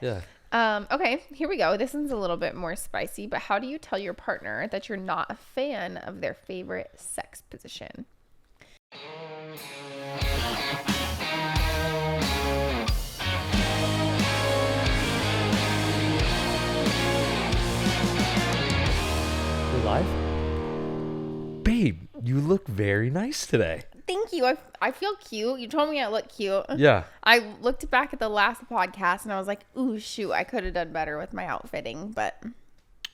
Yeah. Okay, here we go. This one's a little bit more spicy, but how do you tell your partner that you're not a fan of their favorite sex position? We're live? Babe, you look very nice today. Thank you. I feel cute. You told me I look cute. Yeah. I looked back at the last podcast and I was like, ooh, shoot, I could have done better with my outfitting, but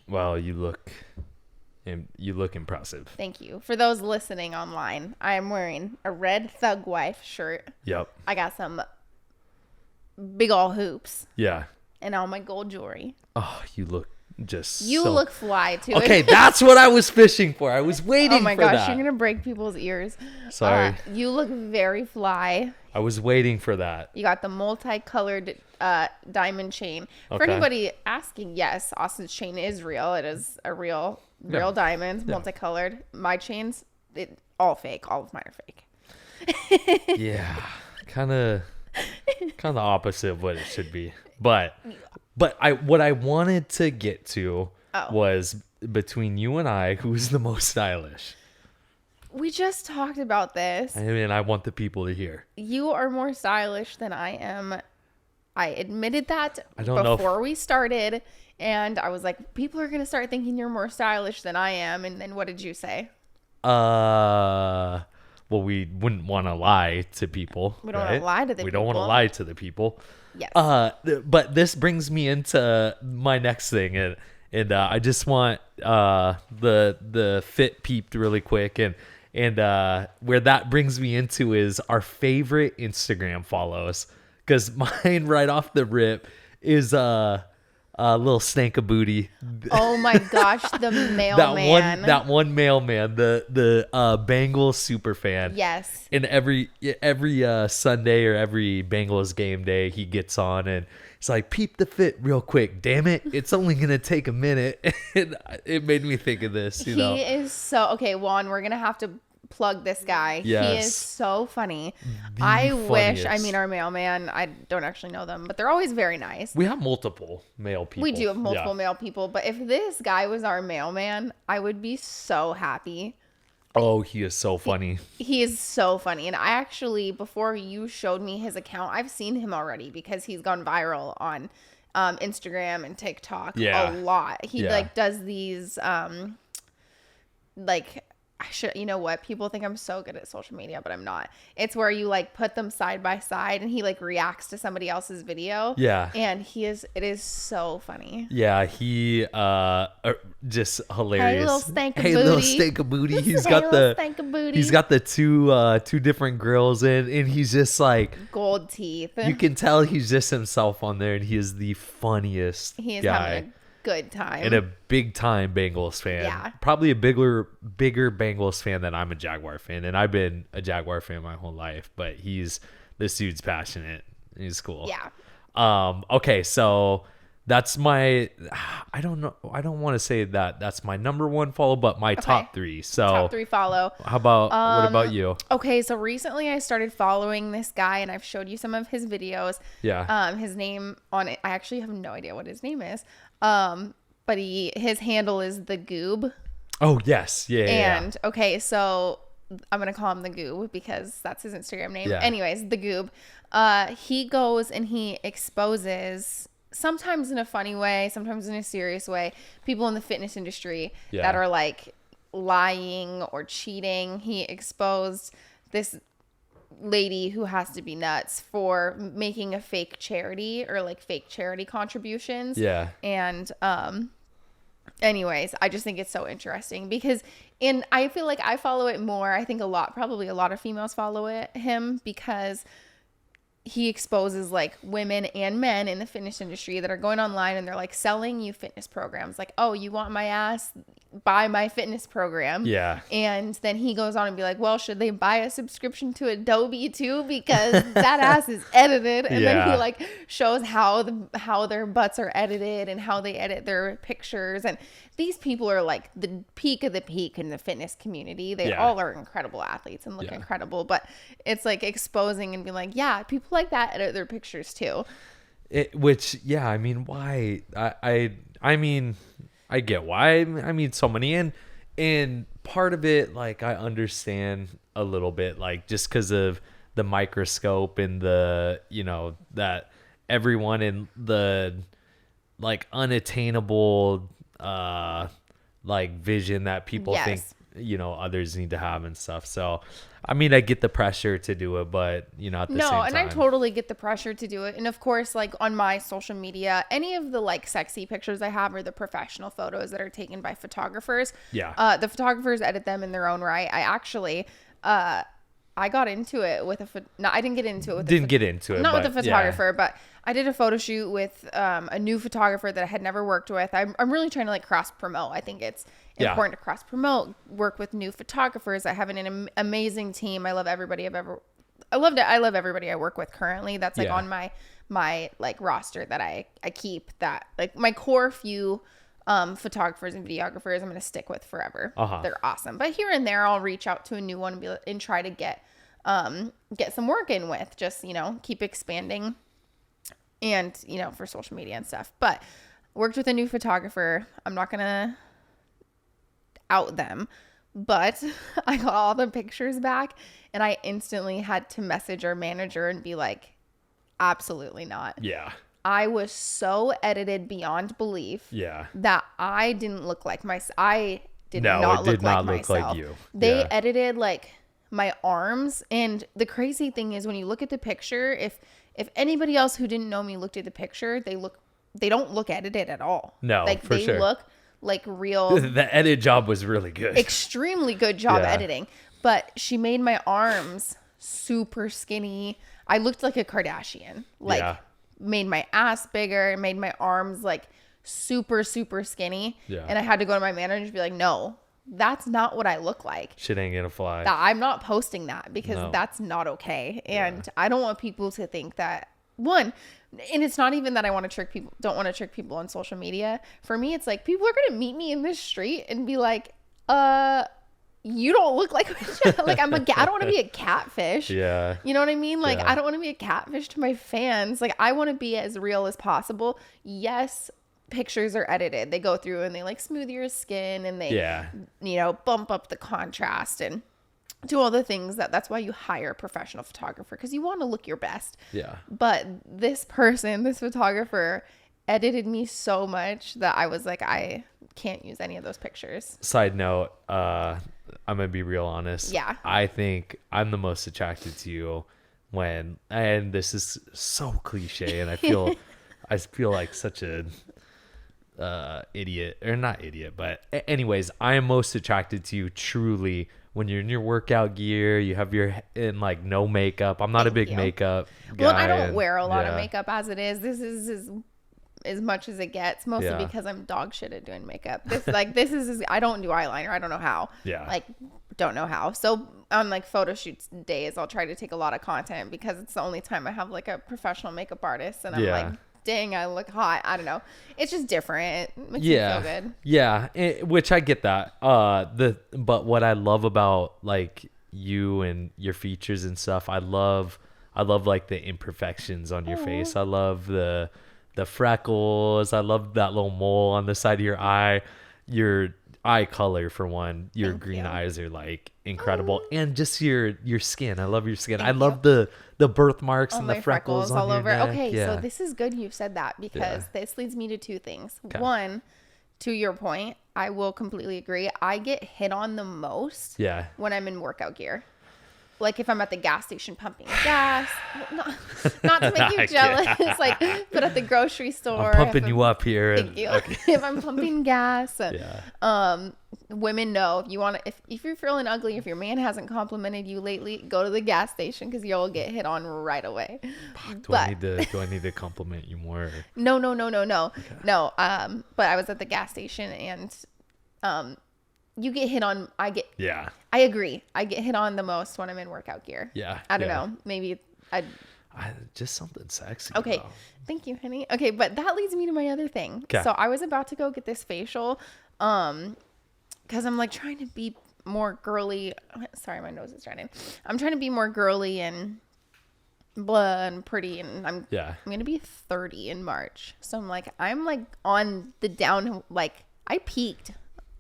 Well, you look impressive. thank you. For those listening online, I am wearing a red Thug Wife shirt. Yep. I got some big ol' hoops Yeah. and all my gold jewelry. Oh, you look just You so... look fly too. Okay, that's what I was fishing for. I was waiting Oh my for gosh, that. you're gonna break people's ears. Sorry. You look very fly. I was waiting for that. You got the multicolored diamond chain. For Okay. anybody asking, yes, Austin's chain is real. It is a real diamond, multicolored. My chains, all fake. All of mine are fake. Yeah. Kind of opposite of what it should be. But what I wanted to get to was between you and I, who's the most stylish? We just talked about this. I mean, I want the people to hear. You are more stylish than I am. I admitted that I don't know before we started. And I was like, people are going to start thinking you're more stylish than I am. And then what did you say? Well, we wouldn't want to lie to people. We don't want to lie to the people. We don't want to lie to the people. Yes. But this brings me into my next thing, and I just want the fit peeped really quick, and where that brings me into is our favorite Instagram follows, because mine right off the rip is a little stank of booty. Oh my gosh, the mailman. that one mailman, the Bengals super fan. Yes. And every Sunday or every Bengals game day, he gets on and it's like, peep the fit real quick. Damn it, it's only gonna take a minute. And it made me think of this. You know, He is so okay. Juan, we're gonna have to plug this guy. Yes. He is so funny. The I wish. I funniest. mean, our mailman. I don't actually know them, but they're always very nice. we have multiple male people. We do have multiple Yeah. male people, but if this guy was our mailman, I would be so happy. Oh, he is so funny. He is so funny. And I actually, before you showed me his account, I've seen him already because he's gone viral on Instagram and TikTok Yeah. a lot. He Yeah. does these like you know what? People think I'm so good at social media, but I'm not. It's where you put them side by side and he reacts to somebody else's video. Yeah. And it is so funny. Yeah, he just hilarious. Hey, little stank of Hey, booty. little stank of booty. He's Hey, got little the stank of booty. he's got the two different grills in, and he's just like, gold teeth. you can tell he's just himself on there, and he is the funniest He is guy having a good time. and a big time Bengals fan. Yeah. Probably a bigger Bengals fan than I'm a Jaguar fan, and I've been a Jaguar fan my whole life. But this dude's passionate. He's cool. Yeah. Okay, so that's my. I don't know. I don't want to say that that's my number one follow, but my top three. So Top 3 follow. how about what about you? Okay, so recently I started following this guy and I've showed you some of his videos. Yeah. His name on it, I actually have no idea what his name is. But his handle is the Goob. Oh yes, yeah. And okay, so I'm gonna call him the Goob because that's his Instagram name. Yeah. Anyways, the Goob. He goes and he exposes, sometimes in a funny way, sometimes in a serious way, people in the fitness industry that are lying or cheating. He exposed this lady who has to be nuts for making a fake charity or fake charity contributions. Yeah. And anyways, I just think it's so interesting because I feel like I follow it more. I think probably a lot of females follow him because he exposes women and men in the fitness industry that are going online and they're selling you fitness programs. Oh, you want my ass? Buy my fitness program. Yeah. And then he goes on and be like, well, should they buy a subscription to Adobe too? Because that ass is edited. And then he shows how their butts are edited and how they edit their pictures. And these people are the peak of the peak in the fitness community. They all are incredible athletes and look incredible. But it's exposing and being yeah, people like that edit their pictures too. Which, yeah, I mean, why? I mean, I get why. I mean, so many, and part of it, like, I understand a little bit, like, just because of the microscope and the, that everyone in the, like, unattainable, like, vision that people think, Yes. others need to have and stuff. So, I mean, I get the pressure to do it, but, at the same time. No, and I totally get the pressure to do it. And of course, like on my social media, any of the like sexy pictures I have are the professional photos that are taken by photographers. Yeah. The photographers edit them in their own right. I actually, I got into it with no, I didn't get into it with not with a photographer, but I did a photo shoot with a new photographer that I had never worked with. I'm really trying to like cross promote. I think it's important to cross promote, work with new photographers. I have an amazing team. I love everybody I love everybody I work with currently. That's like on my like roster that I keep, that like my core few photographers and videographers I'm going to stick with forever. They're awesome. But here and there I'll reach out to a new one and try to get some work in with, just, keep expanding and, for social media and stuff. But worked with a new photographer. I'm not going to out them, but I got all the pictures back and I instantly had to message our manager and be like, absolutely not. Yeah. I was so edited beyond belief. Yeah. That I didn't look like myself. I did not look like you. They edited like my arms, and the crazy thing is when you look at the picture, if anybody else who didn't know me looked at the picture, they don't look edited at all. No, like for sure. They look like real. The edit job was really good. Extremely good job editing. But she made my arms super skinny. I looked like a Kardashian. Made my ass bigger, made my arms like super, super skinny. Yeah. And I had to go to my manager and be like, no, that's not what I look like. Shit ain't gonna fly. I'm not posting that because that's not okay. And I don't want people to think that, one, and it's not even that I don't want to trick people on social media. For me, it's like people are going to meet me in this street and be like, you don't look like like I don't want to be a catfish. Yeah. You know what I mean? Like, I don't want to be a catfish to my fans. Like, I want to be as real as possible. Yes, pictures are edited. They go through and they like smooth your skin and they, bump up the contrast and do all the things that's why you hire a professional photographer, because you want to look your best. Yeah. But this photographer edited me so much that I was like, I can't use any of those pictures. Side note, I'm gonna be real honest. Yeah. I think I'm the most attracted to you and this is so cliche, and I feel like such a idiot, or not idiot, but anyways, I am most attracted to you truly when you're in your workout gear, you have in like no makeup. I'm not a big makeup guy. Well, I don't wear a lot of makeup as it is. This is as much as it gets, mostly because I'm dog shit at doing makeup. I don't do eyeliner. I don't know how. Yeah. Like, don't know how. So on like photo shoots days, I'll try to take a lot of content because it's the only time I have like a professional makeup artist, and I'm like, dang, I look hot. I don't know. It's just different. It makes me feel good. Yeah, which I get that. But what I love about like you and your features and stuff, I love like the imperfections on your face. I love the freckles. I love that little mole on the side of your eye. Your eye color, for one. Your green eyes are like incredible, and just your skin. I love your skin. I love the birthmarks and the freckles all over. Neck. Okay, so this is good you said that, because this leads me to two things. Okay. One, to your point, I will completely agree. I get hit on the most when I'm in workout gear. Like if I'm at the gas station pumping gas, not to make you jealous, like, but at the grocery store. I'm pumping you up here. Thank you. Okay. If I'm pumping gas, women know if you're feeling ugly, if your man hasn't complimented you lately, go to the gas station because you'll get hit on right away. Do I need to compliment you more? No. Okay. No. But I was at the gas station and you get hit on. I agree. I get hit on the most when I'm in workout gear. Yeah. I don't know. Maybe just something sexy. Okay. Though. Thank you, honey. Okay. But that leads me to my other thing. Okay. So I was about to go get this facial, cause I'm like trying to be more girly. Sorry, my nose is running. I'm trying to be more girly and blah and pretty, and I'm Yeah. I'm gonna be 30 in March, so I'm like on the down, like I peaked.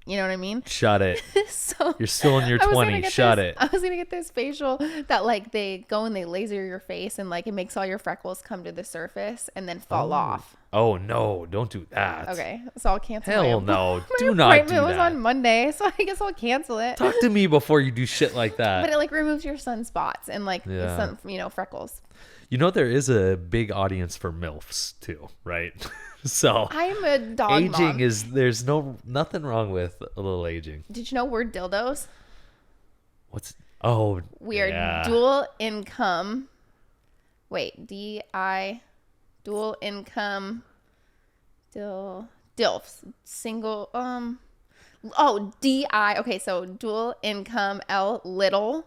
You know what I mean? Shut it. So You're still in your 20s. Shut it. I was gonna get this facial that like they go and they laser your face and like it makes all your freckles come to the surface and then fall off. Oh no! Don't do that. Okay, so I'll cancel. Hell my no! my Do not do appointment was that. on Monday, so I guess I'll cancel it. Talk to me before you do shit like that. But it like removes your sunspots and like Yeah. sun, freckles. You know there is a big audience for MILFs too, right? So I'm a dog aging mom. there's nothing wrong with a little aging. Did you know we're dildos? We are yeah. dual income. Wait, dual income. DILFs. Single. DI. Okay, so dual income little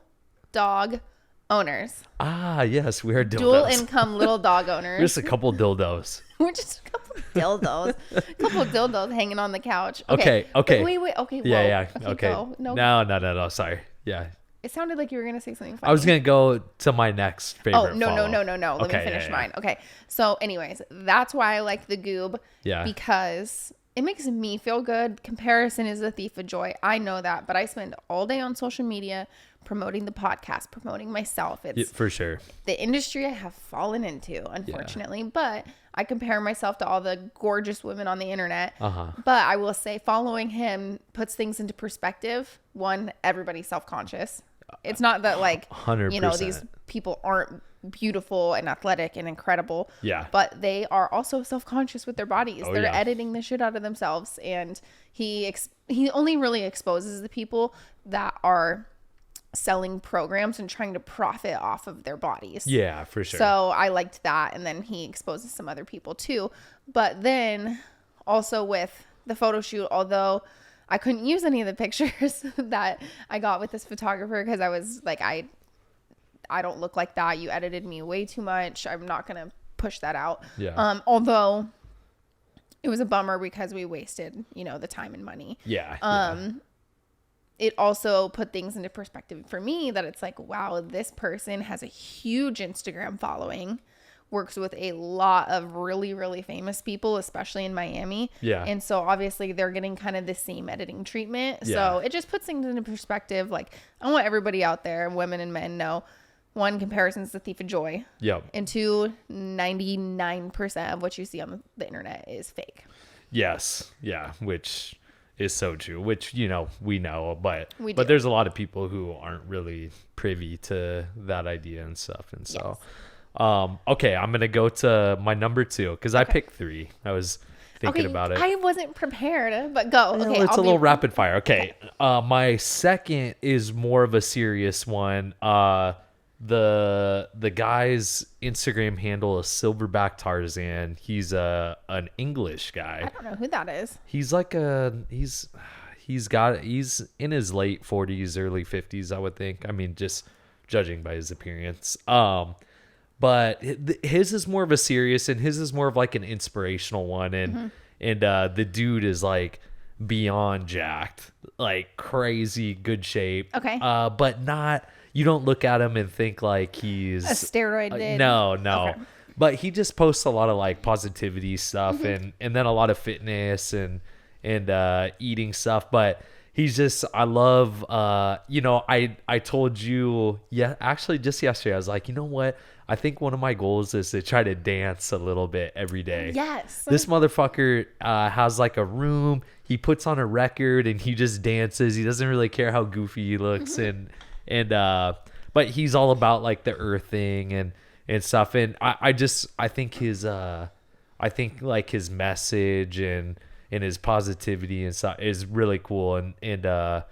dog owners. Ah, yes, we are dildos. Dual income little dog owners. We're just a couple dildos. We're just a couple dildos. A couple dildos hanging on the couch. Okay. Wait. Okay. Whoa. Yeah. Okay. Go. No. No. Sorry. Yeah. It sounded like you were gonna say something funny. I was gonna go to my next favorite. Oh no. follow. Let me finish mine. Okay. So, anyways, that's why I like the goob. Yeah. Because it makes me feel good. Comparison is a thief of joy. I know that, but I spend all day on social media promoting the podcast, promoting myself. It's for sure the industry I have fallen into, unfortunately. But I compare myself to all the gorgeous women on the internet. But I will say following him puts things into perspective. One, everybody's self-conscious. It's not that like 100%. These people aren't beautiful and athletic and incredible. Yeah. But they are also self-conscious with their bodies. Oh, They're yeah. editing the shit out of themselves, and he only really exposes the people that are selling programs and trying to profit off of their bodies. Yeah, for sure. So I liked that, and then he exposes some other people too. But then also with the photo shoot, although I couldn't use any of the pictures that I got with this photographer because I was like, I don't look like that. You edited me way too much. I'm not going to push that out. Yeah. Although it was a bummer because we wasted, the time and money. Yeah. It also put things into perspective for me that it's like, wow, this person has a huge Instagram following, works with a lot of really, really famous people, especially in Miami. Yeah. And so obviously they're getting kind of the same editing treatment. Yeah. So it just puts things into perspective. Like, I want everybody out there, women and men, know, one, comparison is the thief of joy. Yep. And two, 99% of what you see on the internet is fake. Yes. Yeah. Which is so true, which, we know, but We do. there's a lot of people who aren't really privy to that idea and stuff. And so, okay, I'm going to go to my number 2 because I picked 3. I was thinking about it. I wasn't prepared, but go. Okay. It's a little rapid fire. Okay. My second is more of a serious one. The guy's Instagram handle is Silverback Tarzan. He's an English guy. I don't know who that is. He's like he's in his late 40s, early 50s, I would think. I mean, just judging by his appearance. But his is more of a serious, and his is more of like an inspirational one. And the dude is like beyond jacked, like crazy good shape. Okay. But not. You don't look at him and think like he's A steroid did. No. Okay. But he just posts a lot of like positivity stuff and then a lot of fitness and eating stuff. But he's just, I love, I told you, actually just yesterday, I was like, you know what? I think one of my goals is to try to dance a little bit every day. Yes. This motherfucker has like a room. He puts on a record and he just dances. He doesn't really care how goofy he looks. But he's all about like the earthing and stuff. And I think his like his message and his positivity and stuff is really cool. And I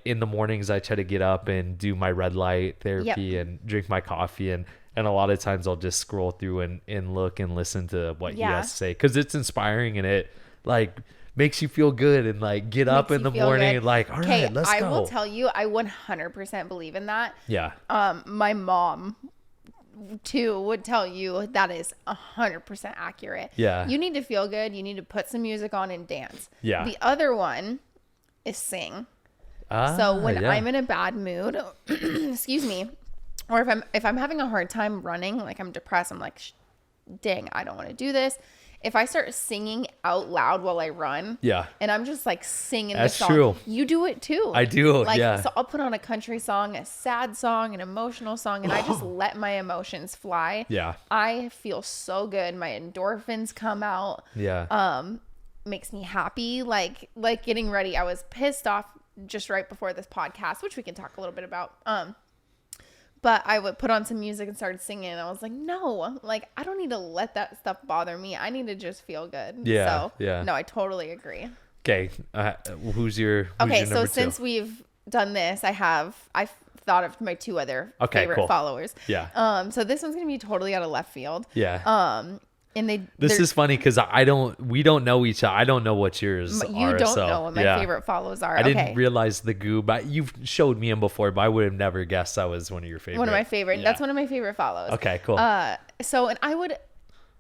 in the mornings I try to get up and do my red light therapy and drink my coffee and a lot of times I'll just scroll through and look and listen to what he has to say because it's inspiring and it like makes you feel good and like get up in the morning and like, all right, let's go. I will tell you, I 100% believe in that. Yeah. My mom too would tell you that is 100% accurate. Yeah. You need to feel good. You need to put some music on and dance. Yeah. The other one is sing. So when I'm in a bad mood, excuse me, Or if I'm having a hard time running, like I'm depressed, I'm like, dang, I don't want to do this. If I start singing out loud while I run, and I'm just like singing the song, true. You do it too. I do, like, yeah. So I'll put on a country song, a sad song, an emotional song, and I just let my emotions fly. Yeah. I feel so good. My endorphins come out. Yeah. Makes me happy. Like getting ready. I was pissed off just right before this podcast, which we can talk a little bit about. But I would put on some music and started singing. And I was like, no, like, I don't need to let that stuff bother me. I need to just feel good. Yeah. So, yeah. No, I totally agree. Okay. Who's your Okay. your So since we've done this, I've thought of my 2 other favorite followers. Yeah. So this one's going to be totally out of left field. Yeah. And this is funny because we don't know each other. I don't know what yours are. You don't know what my favorite follows are. I didn't realize the Goob. You've showed me him before, but I would have never guessed that was one of your favorite. One of my favorite. Yeah. That's one of my favorite follows. Okay, cool. So, and I would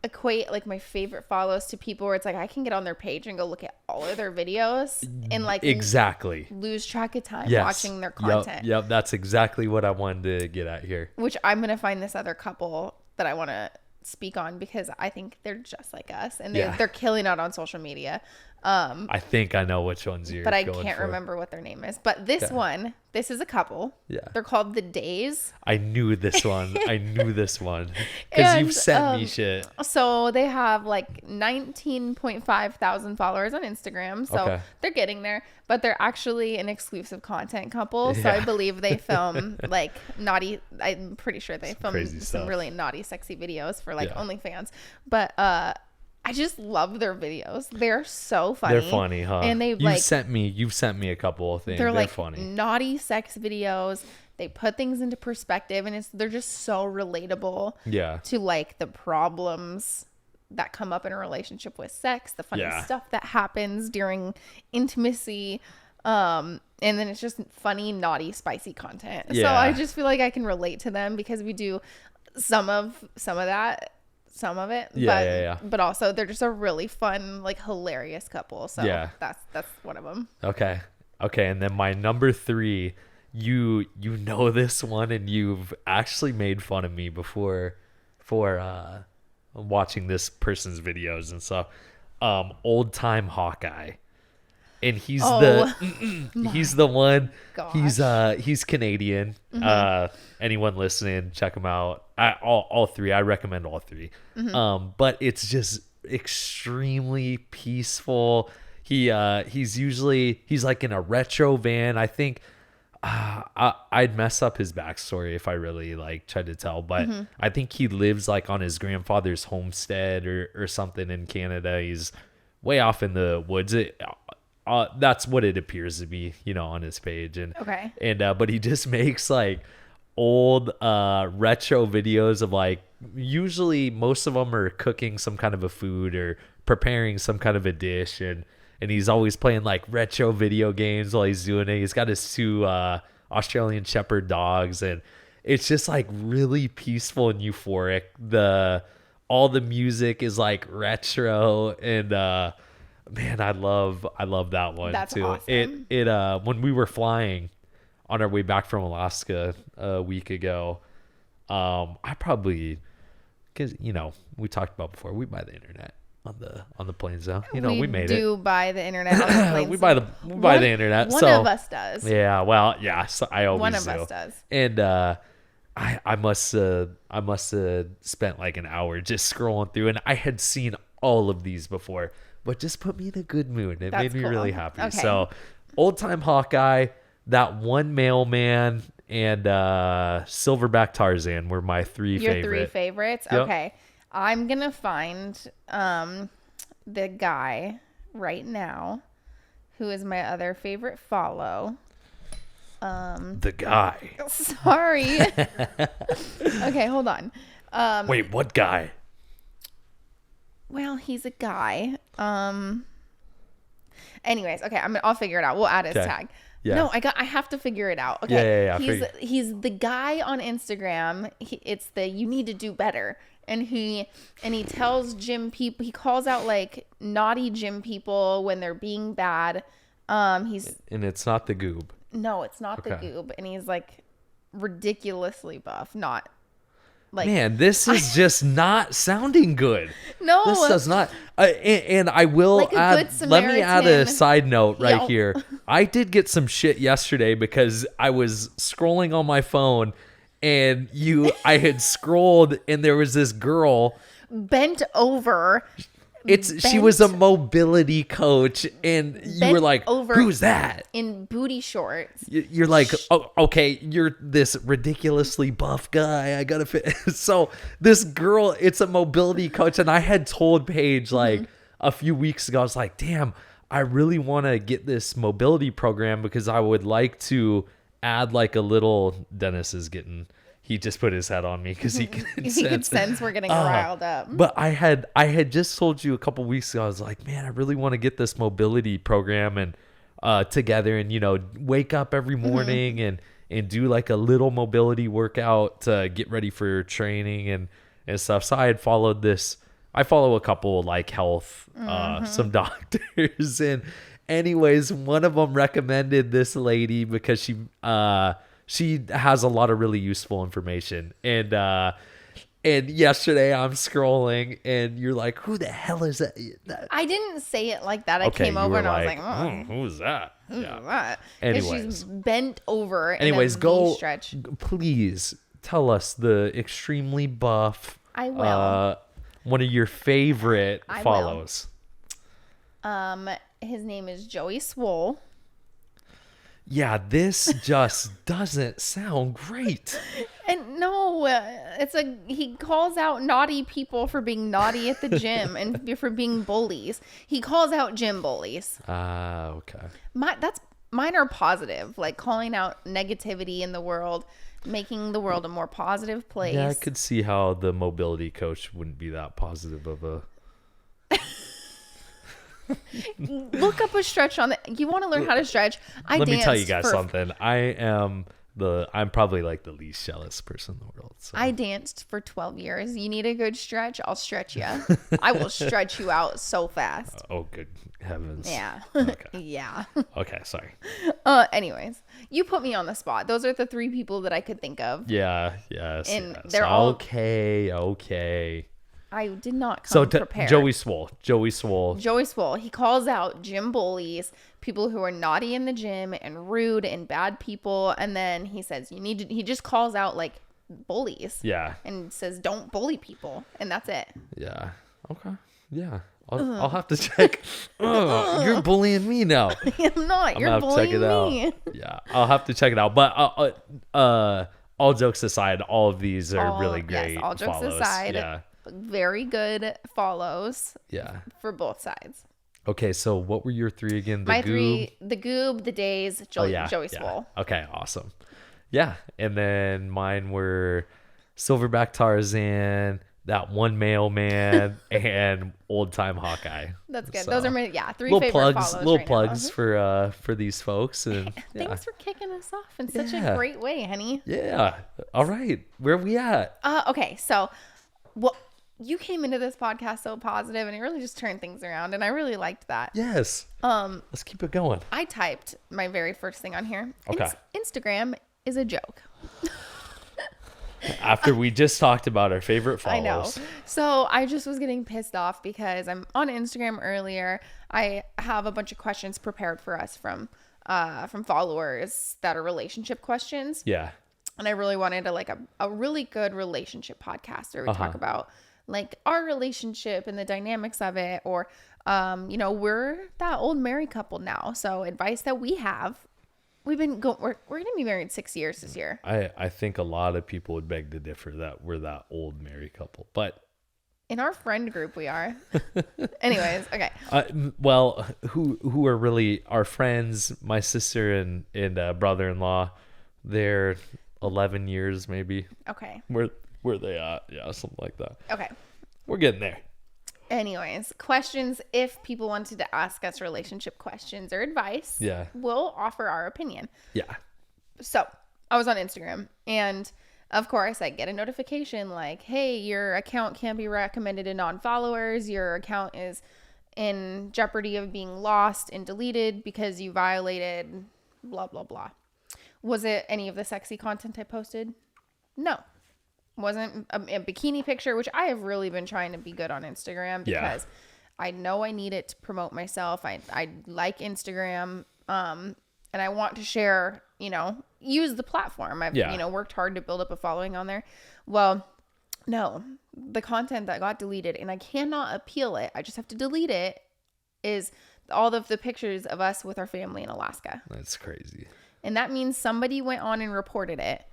equate like my favorite follows to people where it's like I can get on their page and go look at all of their videos and like exactly lose track of time watching their content. Yep, that's exactly what I wanted to get at here. Which I'm gonna find this other couple that I want to speak on because I think they're just like us and they're killing out on social media. I think I know which ones you're but I going can't for. remember what their name is. But this one, this is a couple. Yeah. They're called The Days. I knew this one. Because you've sent me shit. So they have like 19.5 thousand followers on Instagram. So they're getting there. But they're actually an exclusive content couple. So I believe they film like naughty. I'm pretty sure they film some really naughty, sexy videos for like OnlyFans. But I just love their videos. They're so funny. They're funny, huh? And you've sent me a couple of things. They're like funny. Naughty sex videos. They put things into perspective and they're just so relatable to like the problems that come up in a relationship with sex, the funny stuff that happens during intimacy. And then it's just funny, naughty, spicy content. So I just feel like I can relate to them because we do some of that. Some of it, but also they're just a really fun, like hilarious couple. So that's one of them. Okay, and then my number 3, you know this one, and you've actually made fun of me before for watching this person's videos and stuff. Old Time Hawkeye, and he's the one. Gosh. He's Canadian. Mm-hmm. Anyone listening, check him out. All 3. I recommend all 3. Mm-hmm. But it's just extremely peaceful. He's like in a retro van. I think I'd mess up his backstory if I really like tried to tell, but I think he lives like on his grandfather's homestead or something in Canada. He's way off in the woods. That's what it appears to be, on his page. And but he just makes like old retro videos of like, usually most of them are cooking some kind of a food or preparing some kind of a dish, and he's always playing like retro video games while he's doing it. He's got his 2 Australian Shepherd dogs, and it's just like really peaceful and euphoric. All the music is like retro, and man, I love that one. That's too. Awesome. It when we were flying on our way back from Alaska a week ago, I probably, because we talked about before, we buy the internet on the planes now. We made it. We do buy the internet on the planes. we buy the internet. One of us does. Yeah, well, yeah, so I always do. One of us does. And I must have spent like an hour just scrolling through, and I had seen all of these before, but just put me in a good mood. It made me really happy. Okay. So, Old Time Hawkeye, that One Mailman, and Silverback Tarzan were my 3 favorites. Your 3 favorites? Yep. Okay. I'm going to find the guy right now who is my other favorite follow. The guy. Sorry. Okay, hold on. Wait, what guy? Well, he's a guy. Anyways, okay, I'll figure it out. We'll add his tag. Yeah. No, I have to figure it out. Okay. Yeah. He's the guy on Instagram. It's the you need to do better. And he tells gym people, he calls out like naughty gym people when they're being bad. And it's not the Goob. No, it's not the Goob. And he's like ridiculously buff, not like. Man, this is just not sounding good. No, this does not. And I will like add. Let me add a Samaritan. side note right Yo. here. I did get some shit yesterday because I was scrolling on my phone, and I had scrolled, and there was this girl. bent over. She was a mobility coach, and you were like, over "Who's that?" In booty shorts. You're like, "Oh, okay, you're this ridiculously buff guy. I gotta fit." So this girl, it's a mobility coach, and I had told Paige like a few weeks ago, I was like, "Damn, I really want to get this mobility program because I would like to add like a little." Dennis is getting. He just put his head on me because he could sense we're getting riled up. But I had just told you a couple weeks ago, I was like, man, I really want to get this mobility program and together and, wake up every morning and do like a little mobility workout to get ready for training and stuff. So I had followed this. I follow a couple like health, some doctors. And anyways, one of them recommended this lady because she has a lot of really useful information. And yesterday I'm scrolling and you're like, who the hell is that? I didn't say it like that. I Okay, came you over were and I was like, like, who's that? who's Yeah. that? Anyways. She's bent over in Anyways, a go V-stretch. please tell us the extremely buff. I will. One of your favorite I will. follows. His name is Joey Swole. Yeah, this just doesn't sound great. And no, he calls out naughty people for being naughty at the gym and for being bullies. He calls out gym bullies. Okay. Mine are positive, like calling out negativity in the world, making the world a more positive place. Yeah, I could see how the mobility coach wouldn't be that positive of a. Look up a stretch on you want to learn how to stretch. Let me tell you guys something. I'm probably like the least jealous person in the world. So. I danced for 12 years. You need a good stretch? I'll stretch you. I will stretch you out so fast. Oh, good heavens. Yeah. Okay. Yeah. Okay, sorry. Anyways, you put me on the spot. Those are the three people that I could think of. Yeah. Yes. And yes. they're all okay. I did not come prepared. Joey Swole. Joey Swole. He calls out gym bullies, people who are naughty in the gym and rude and bad people. And then he says, he just calls out like bullies. Yeah. And says, don't bully people. And that's it. Yeah. Okay. Yeah. I'll have to check. You're bullying me now. I'm not. You're bullying me. Yeah. I'll have to check it out. But all jokes aside, all of these are really great. Yes, all jokes follows. aside. Yeah. Very good follows. Yeah. For both sides. Okay, so what were your three again? My three: the Goob, the Days, Joey Swole. Okay, awesome. Yeah, and then mine were Silverback Tarzan, that one mailman, and Old Time Hawkeye. That's good. So, Those are my three favorite follows. Little right plugs now. for these folks. And Thanks for kicking us off in such a great way, honey. Yeah. All right, where are we at? Okay, so you came into this podcast so positive and it really just turned things around and I really liked that. Yes. Let's keep it going. I typed my very first thing on here. Okay. Instagram is a joke. After we just talked about our favorite follows. I know. So I just was getting pissed off because I'm on Instagram earlier. I have a bunch of questions prepared for us from followers that are relationship questions. Yeah. And I really wanted a really good relationship podcast where we talk about like our relationship and the dynamics of it, or we're that old married couple now. So advice that we have, we're gonna be married 6 years this year. I think a lot of people would beg to differ that we're that old married couple, but in our friend group we are. Anyways, okay. Well, who are really our friends? My sister and brother-in-law, they're 11 years maybe. Okay. Where they at? Yeah, something like that. Okay. We're getting there. Anyways, questions. If people wanted to ask us relationship questions or advice, we'll offer our opinion. Yeah. So I was on Instagram and of course I get a notification like, hey, your account can't be recommended to non-followers. Your account is in jeopardy of being lost and deleted because you violated blah, blah, blah. Was it any of the sexy content I posted? No. Wasn't a bikini picture, which I have really been trying to be good on Instagram because I know I need it to promote myself. I like Instagram, and I want to share, use the platform. I've, worked hard to build up a following on there. Well, no, the content that got deleted, and I cannot appeal it, I just have to delete it, is all of the pictures of us with our family in Alaska. That's crazy. And that means somebody went on and reported it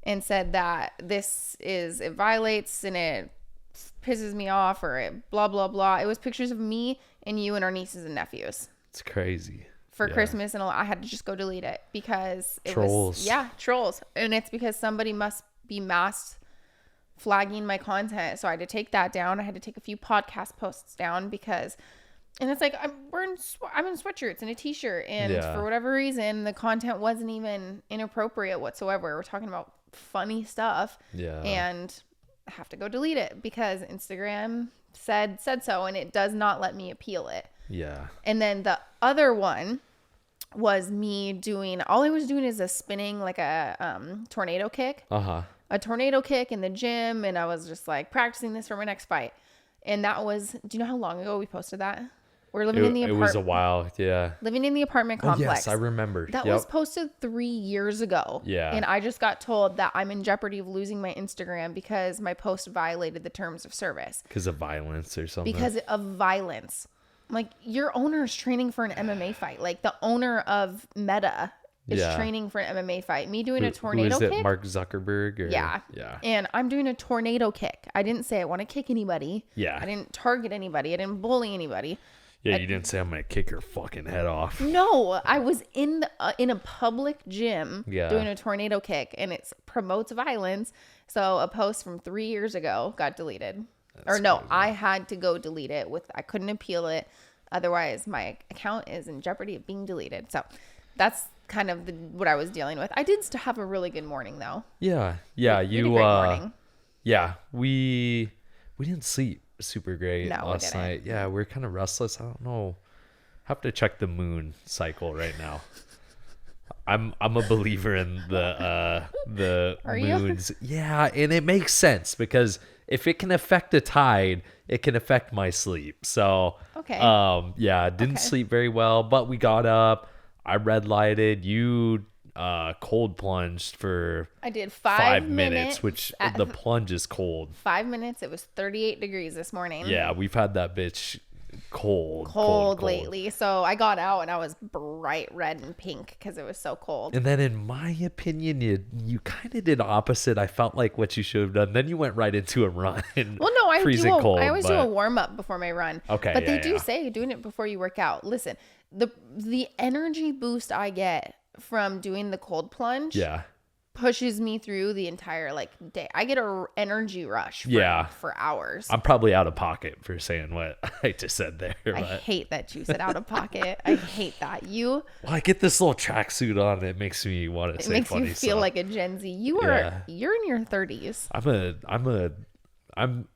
and said that it violates and it pisses me off or it blah, blah, blah. It was pictures of me and you and our nieces and nephews. It's crazy. For Christmas, and I had to just go delete it because it trolls. was... Yeah, trolls. And it's because somebody must be mass flagging my content. So I had to take that down. I had to take a few podcast posts down because... And it's like, I'm in sweatshirts and a t-shirt. And for whatever reason, the content wasn't even inappropriate whatsoever. We're talking about funny stuff. Yeah. And I have to go delete it because Instagram said so. And it does not let me appeal it. Yeah. And then the other one was me doing... All I was doing is spinning like a tornado kick. Uh-huh. A tornado kick in the gym. And I was just like practicing this for my next fight. And that was... Do you know how long ago we posted that? We're living in the apartment. It was a while, yeah. Living in the apartment complex. Oh, yes, I remember. That was posted 3 years ago. Yeah. And I just got told that I'm in jeopardy of losing my Instagram because my post violated the terms of service. Because of violence or something? Because of violence. Like, your owner is training for an MMA fight. Like, the owner of Meta is training for an MMA fight. Me doing a tornado kick. Who is it, Mark Zuckerberg? Or, yeah. And I'm doing a tornado kick. I didn't say I want to kick anybody. Yeah. I didn't target anybody. I didn't bully anybody. Yeah, you didn't say I'm gonna kick your fucking head off. No, I was in a public gym doing a tornado kick, and it promotes violence. So a post from 3 years ago got deleted. Crazy. I had to go delete it. I couldn't appeal it, otherwise my account is in jeopardy of being deleted. So that's kind of what I was dealing with. I did still have a really good morning though. Yeah, we had a great morning. Yeah, we didn't sleep super great last night. Yeah, we're kind of restless. I don't know. Have to check the moon cycle right now. I'm a believer in the moons. You? Yeah, and it makes sense because if it can affect the tide, it can affect my sleep. So didn't sleep very well, but we got up. I red lighted. You cold plunged for I did 5 minutes, which the plunge is cold. 5 minutes. It was 38 degrees this morning. Yeah, we've had that bitch cold lately. So I got out and I was bright red and pink because it was so cold. And then in my opinion, you kind of did opposite. I felt like what you should have done. Then you went right into a run. Well, no, I always do a warm up before my run. Okay, but they do say doing it before you work out. Listen, the energy boost I get from doing the cold plunge pushes me through the entire day. I get a energy rush for hours. I'm probably out of pocket for saying what I just said there. I hate that you said out of pocket. I hate that. Well, I get this little tracksuit on. It makes me want to say funny stuff. It makes you feel like a Gen Z. You're in your 30s. I'm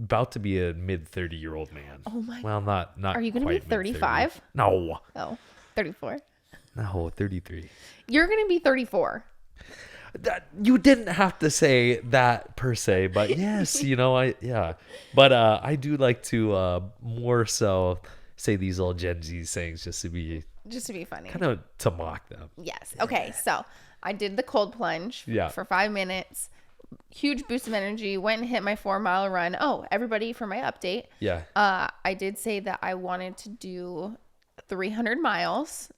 about to be a mid 30-year-old man. Oh my. Well, not. Are you going to be 35? No. Oh, 34. No, 33. You're going to be 34. You didn't have to say that per se, but yes, But I do like to more so say these little Gen Z things just to be funny. Kind of to mock them. Yes. Okay, so I did the cold plunge for 5 minutes. Huge boost of energy. Went and hit my 4-mile run. Oh, everybody, for my update. Yeah. I did say that I wanted to do 300 miles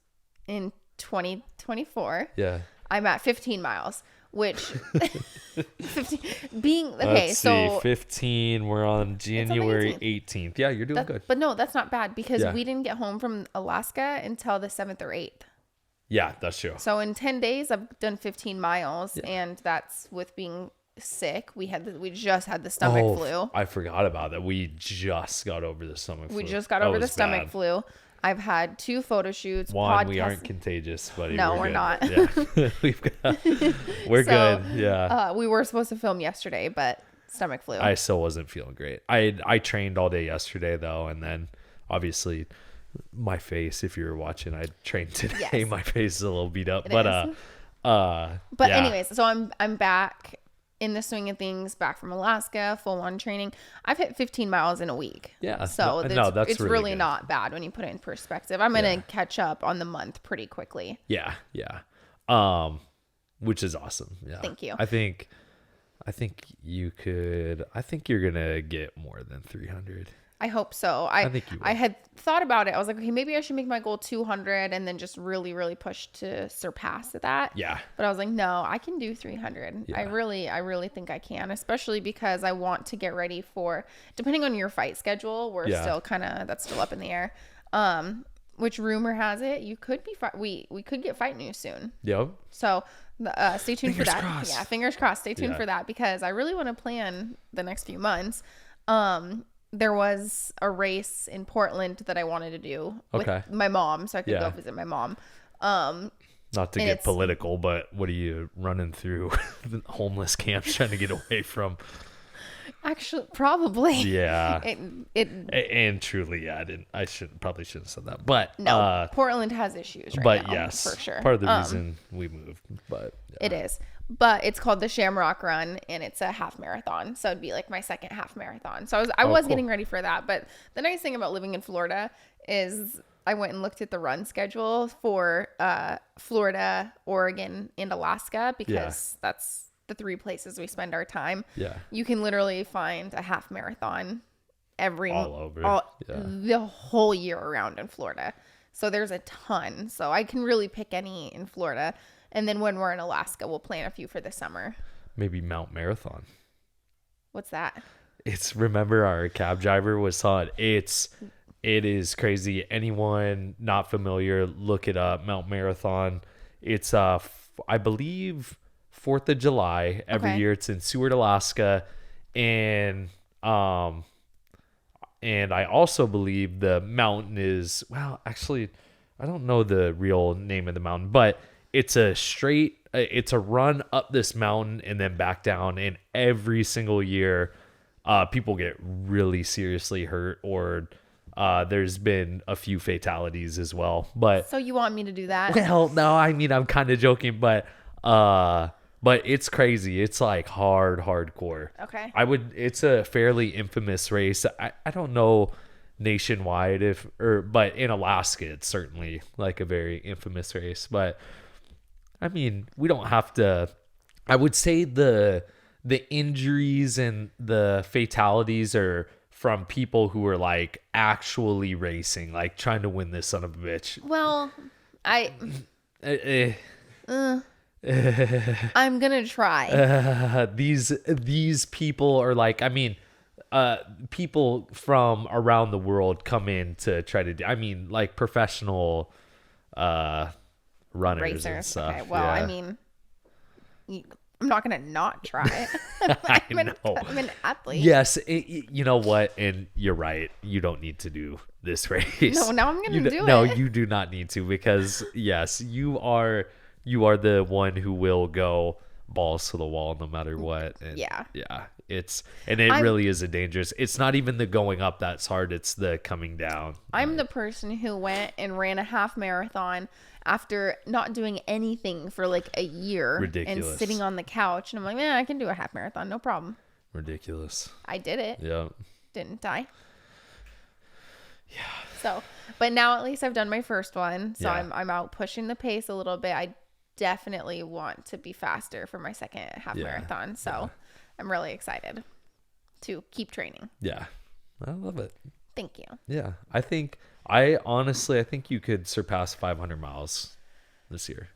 in 2024. Yeah. I'm at 15 miles, which 15 being okay. Let's see, 15. We're on January 18th. Yeah, you're doing good. But no, that's not bad because we didn't get home from Alaska until the 7th or 8th. Yeah, that's true. So in 10 days, I've done 15 miles, and that's with being sick. We just had the stomach flu. I forgot about that. We just got over the stomach flu. We just got over the stomach flu. I've had 2 photo shoots. We aren't contagious, buddy. No, we're not. Yeah. We're good. Yeah. We were supposed to film yesterday, but stomach flu. I still wasn't feeling great. I trained all day yesterday though, and then obviously my face. If you were watching, I trained today. Yes. My face is a little beat up, But anyways, so I'm back in the swing of things, back from Alaska, full on training. I've hit 15 miles in a week. Yeah. So that's it's really not bad when you put it in perspective. I'm going to catch up on the month pretty quickly. Yeah. Yeah. Which is awesome. Yeah. Thank you. I think you could, I think you're going to get more than 300. I hope so. I think you will. I had thought about it. I was like, okay, maybe I should make my goal 200 and then just really, really push to surpass that. Yeah. But I was like, no, I can do 300. Yeah. I really think I can, especially because I want to get ready for, depending on your fight schedule, we're still that's still up in the air. Which rumor has it, you could be, we could get fight news soon. Yep. So stay tuned for that. Crossed. Yeah. Fingers crossed. Stay tuned for that because I really want to plan the next few months. There was a race in Portland that I wanted to do with my mom, so I could go visit my mom. Not to get political, but what are you running through homeless camps trying to get away from? Actually, probably. Yeah. And truly, yeah, I probably shouldn't have said that, but no, Portland has issues right now. Yes, for sure. Part of the reason we moved, but it is. But it's called the Shamrock Run, and it's a half marathon. So it'd be like my second half marathon. So I was getting ready for that. But the nice thing about living in Florida is I went and looked at the run schedule for Florida, Oregon, and Alaska because that's the 3 places we spend our time. Yeah. You can literally find a half marathon all over the whole year around in Florida. So there's a ton. So I can really pick any in Florida. And then when we're in Alaska, we'll plan a few for the summer. Maybe Mount Marathon. What's that? Remember our cab driver was on. It is crazy. Anyone not familiar, look it up. Mount Marathon. It's I believe 4th of July every year. It's in Seward, Alaska, and I also believe the mountain is, well, actually, I don't know the real name of the mountain, but it's a run up this mountain and then back down. And every single year, people get really seriously hurt, or there's been a few fatalities as well. But so you want me to do that? Well, no, I mean, I'm kind of joking, but it's crazy. It's like hardcore. Okay. It's a fairly infamous race. I don't know nationwide but in Alaska, it's certainly like a very infamous race. But I mean, we don't have to, I would say the injuries and the fatalities are from people who are like actually racing, like trying to win this son of a bitch. Well, I'm gonna try. These people are like, I mean, people from around the world come in to try to do, I mean, like professional runners Racers and stuff. Okay, well, I mean, I'm not gonna not try it. I'm an athlete. Yes, you know what, and you're right. You don't need to do this race. No, now I'm gonna do it. No, you do not need to, because yes, you are the one who will go balls to the wall no matter what. And yeah, it really is a dangerous. It's not even the going up that's hard, it's the coming down. I'm the person who went and ran a half marathon after not doing anything for like a year. Ridiculous. And sitting on the couch, and I'm like, man, I can do a half marathon, no problem. Ridiculous. I did it. Yeah. Didn't I? Yeah. So, but now at least I've done my first one, so Yeah. I'm out pushing the pace a little bit. I definitely want to be faster for my second half marathon, so I'm really excited to keep training. Yeah, I love it. Thank you. Yeah, I honestly think you could surpass 500 miles this year.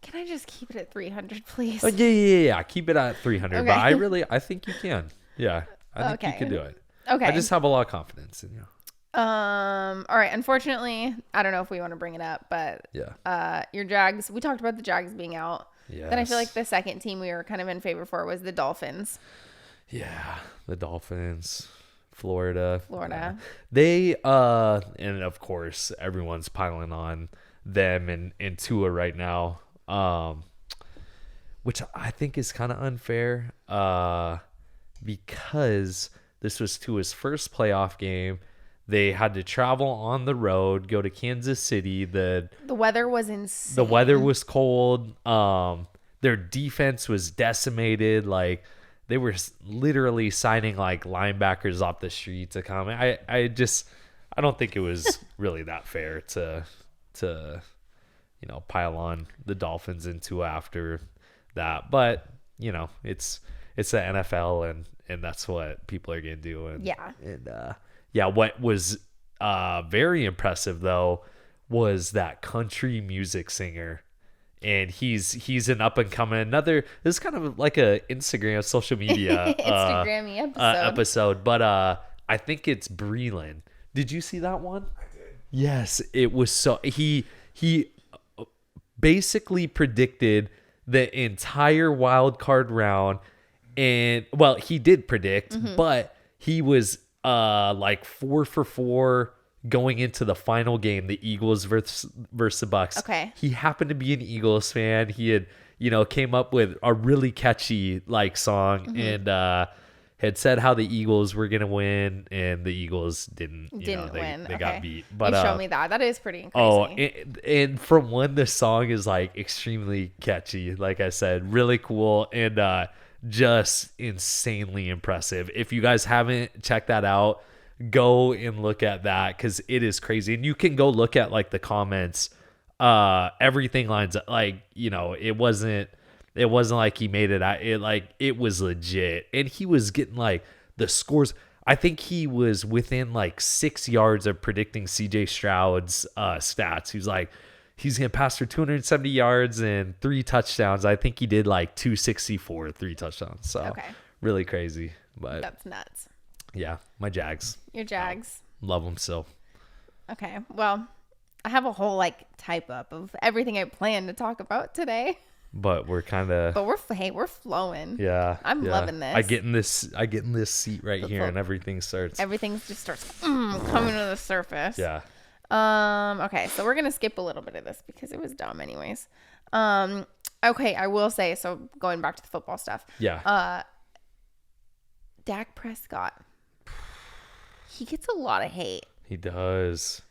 Can I just keep it at 300, please? Oh, yeah. Keep it at 300, Okay. but I think you can. Yeah, I think you can do it. Okay. I just have a lot of confidence in you. All right. Unfortunately, I don't know if we want to bring it up, but your Jags. We talked about the Jags being out. Yeah. Then I feel like the second team we were kind of in favor for was the Dolphins. Yeah, the Dolphins, Florida. They and of course everyone's piling on them and Tua right now, which I think is kind of unfair, because this was Tua's first playoff game. They had to travel on the road, go to Kansas City. The weather was insane. The weather was cold. Their defense was decimated. Like, they were literally signing like linebackers off the street to come. I don't think it was really that fair to pile on the Dolphins into after that. But it's the NFL, and that's what people are gonna do. What was very impressive though was that country music singer. And he's an up and coming this is kind of like a Instagram social media Instagrammy episode, but I think it's Breland. Did you see that one? I did. Yes, it was so he basically predicted the entire wild card round, and well, he did predict, but he was like 4 for 4 going into the final game, the Eagles versus the Bucks. Okay. He happened to be an Eagles fan. He had, came up with a really catchy like song and had said how the Eagles were going to win, and the Eagles didn't win. They got beat. But you showed me that. That is pretty crazy. Oh, and from when the song is like extremely catchy, like I said, really cool and just insanely impressive. If you guys haven't checked that out, go and look at that, because it is crazy. And you can go look at like the comments. Everything lines up. Like, it wasn't like he made it out. It was legit. And he was getting like the scores. I think he was within like 6 yards of predicting CJ Stroud's stats. He was like, he's going to pass for 270 yards and 3 touchdowns. I think he did like 264, 3 touchdowns. So really crazy. But that's nuts. Yeah, my Jags. Your Jags. Love them still. Okay, well, I have a whole like type up of everything I planned to talk about today. But we're kind of. But we're flowing. Yeah, I'm loving this. I get in this seat right here, and everything starts. Everything just starts coming to the surface. Yeah. Okay, so we're gonna skip a little bit of this because it was dumb, anyways. Okay, I will say, so going back to the football stuff. Yeah. Dak Prescott. He gets a lot of hate. He does.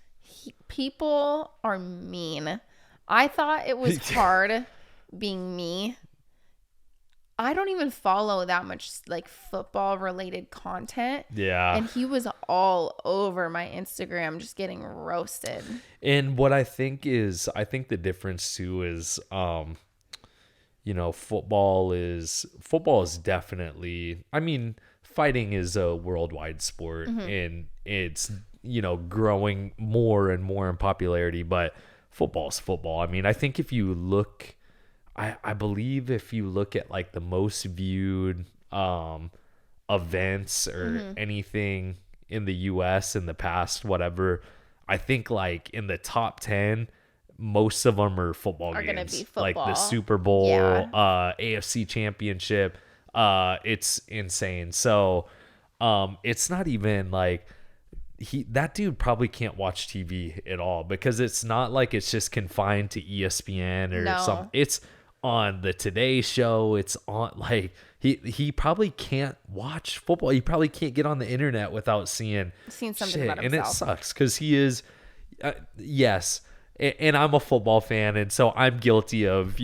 People are mean. I thought it was hard being me. I don't even follow that much like football related content. Yeah. And he was all over my Instagram just getting roasted. And what I think the difference too is football is definitely, I mean, fighting is a worldwide sport and it's growing more and more in popularity, but football's football. I mean, I think if you look, I believe if you look at like the most viewed events or anything in the US in the past, whatever, I think like in the top 10, most of them are football games. Gonna be football. Like the Super Bowl, AFC Championship. It's insane. So it's not even like that dude probably can't watch TV at all, because it's not like it's just confined to ESPN or something. It's on the Today Show. It's on like he probably can't watch football. He probably can't get on the internet without seeing something about himself. And it sucks because he is yes. And I'm a football fan, and so I'm guilty of,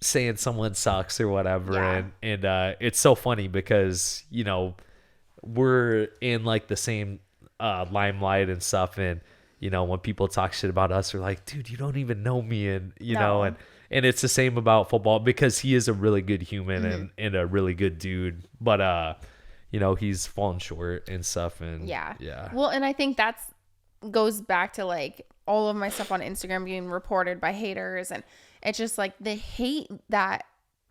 saying someone sucks or whatever. Yeah. And it's so funny because, we're in like the same limelight and stuff. And, when people talk shit about us, we're like, dude, you don't even know me. And, know, and it's the same about football, because he is a really good human and a really good dude. But, he's fallen short and stuff. And yeah. Well, and I think goes back to like all of my stuff on Instagram being reported by haters, and it's just like the hate that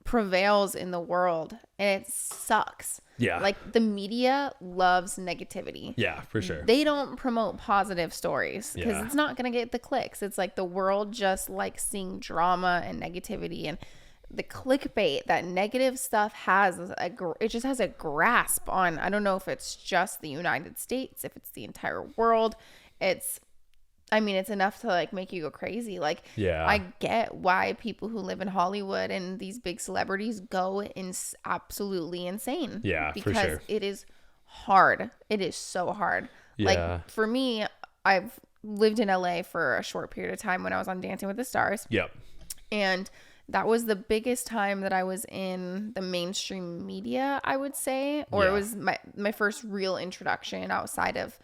prevails in the world, and it sucks. Yeah. Like the media loves negativity. Yeah, for sure. They don't promote positive stories because Yeah. it's not going to get the clicks. It's like the world just likes seeing drama and negativity, and the clickbait that negative stuff has, it just has a grasp on, I don't know if it's just the United States, if it's the entire world. It's enough to like make you go crazy. Like, yeah. I get why people who live in Hollywood and these big celebrities go absolutely insane. Yeah, because for sure. it is hard. It is so hard. Yeah. Like for me, I've lived in LA for a short period of time when I was on Dancing with the Stars. Yep. And that was the biggest time that I was in the mainstream media, I would say, or it was my first real introduction outside of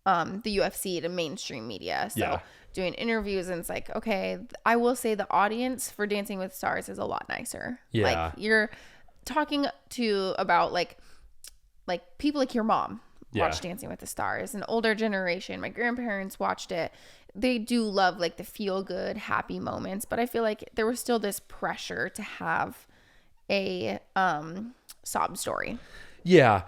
the UFC to mainstream media. So doing interviews, and it's like, okay, I will say the audience for Dancing with Stars is a lot nicer. Yeah. Like you're talking to about like people like your mom watch Dancing with the Stars, an older generation. My grandparents watched it. They do love like the feel good, happy moments, but I feel like there was still this pressure to have a sob story. Yeah.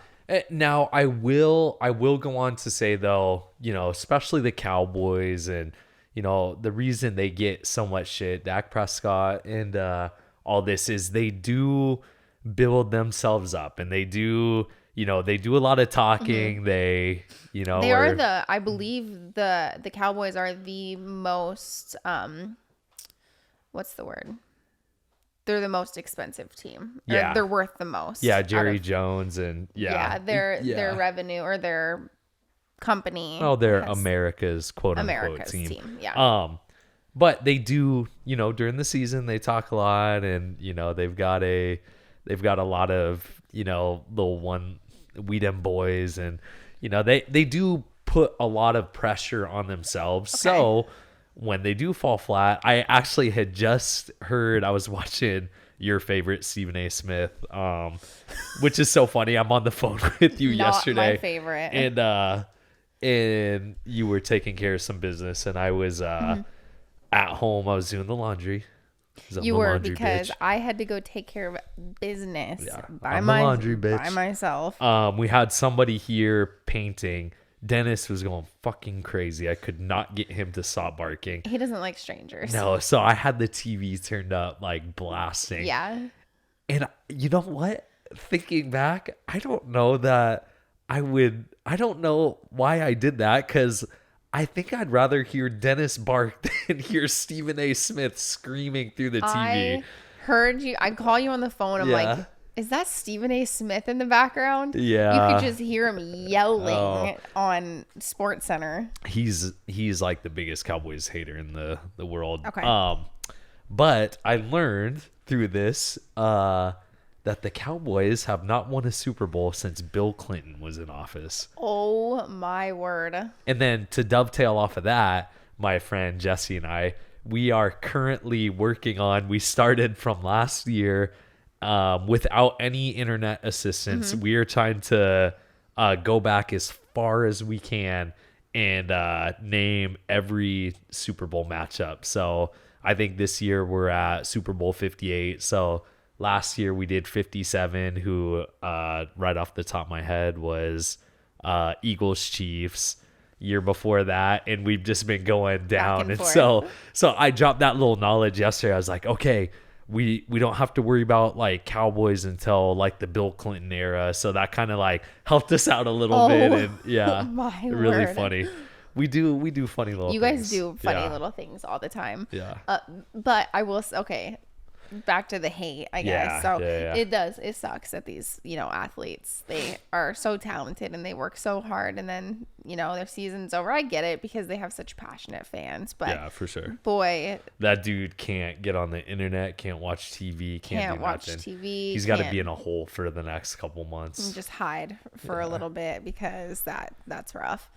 Now I will go on to say though, you know, especially the Cowboys and, you know, the reason they get so much shit, Dak Prescott and all this is they do build themselves up, and they do, you know, they do a lot of talking. Mm-hmm. They, you know, they are I believe the Cowboys are the most, what's the word? They're the most expensive team. Yeah. Or they're worth the most. Yeah. Jerry Jones and their revenue or their company. Oh, they're America's quote unquote team. Yeah. But they do, you know, during the season they talk a lot, and you know they've got a lot of, you know, little one we them boys, and you know they do put a lot of pressure on themselves. Okay. So when they do fall flat, I actually had just heard, I was watching your favorite Stephen A. Smith, which is so funny. I'm on the phone with you yesterday. My favorite. And you were taking care of some business, and I was at home. I was doing the laundry. You were, because I had to go take care of business by myself. We had somebody here painting. Dennis was going fucking crazy. I could not get him to stop barking. He doesn't like strangers. No, so I had the TV turned up, like blasting. Yeah. And you know what? Thinking back, I don't know that I don't know why I did that, because I think I'd rather hear Dennis bark than hear Stephen A. Smith screaming through the TV. I heard you. I call you on the phone. I'm like, is that Stephen A. Smith in the background? Yeah. You could just hear him yelling on Sports Center. He's like the biggest Cowboys hater in the world. Okay. But I learned through this that the Cowboys have not won a Super Bowl since Bill Clinton was in office. Oh my word. And then to dovetail off of that, my friend Jesse and I, we are currently working on, we started from last year without any internet assistance. We are trying to go back as far as we can and name every Super Bowl matchup. So I think this year we're at Super Bowl 58. So last year we did 57, who right off the top of my head was Eagles Chiefs. Year before that, and we've just been going down. And so I dropped that little knowledge yesterday. I was like, okay, we don't have to worry about like Cowboys until like the Bill Clinton era. So that kind of like helped us out a little bit. And really funny. We do funny little things. You guys do funny little things all the time. Yeah. But I will okay. Back to the hate, I guess. It sucks that these, you know, athletes, they are so talented and they work so hard, and then, you know, their season's over. I get it because they have such passionate fans, but yeah, for sure. Boy, that dude can't get on the internet, can't watch TV, can't watch nothing. TV. He's got to be in a hole for the next couple months. And just hide for a little bit, because that's rough.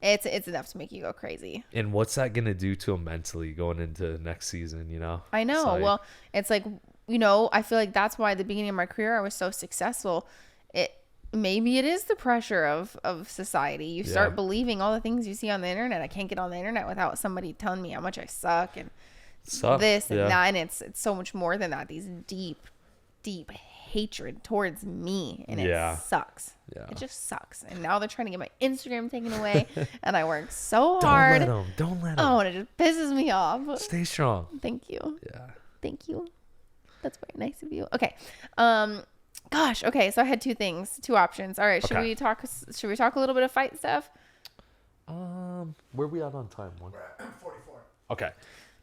It's enough to make you go crazy. And what's that going to do to him mentally going into next season, you know? I know. Like, well, it's like, you know, I feel like that's why at the beginning of my career I was so successful. Maybe it is the pressure of society. You start believing all the things you see on the internet. I can't get on the internet without somebody telling me how much I suck and this and that. And it's so much more than that. These deep hatred towards me, and it sucks. Yeah. It just sucks. And now they're trying to get my Instagram taken away, and I work so hard. Don't let them. Oh, and it just pisses me off. Stay strong. Thank you. Yeah. Thank you. That's very nice of you. Okay. Gosh. Okay. So I had two options. All right. Should we talk a little bit of fight stuff? Where are we at on time? We're at 44. Okay.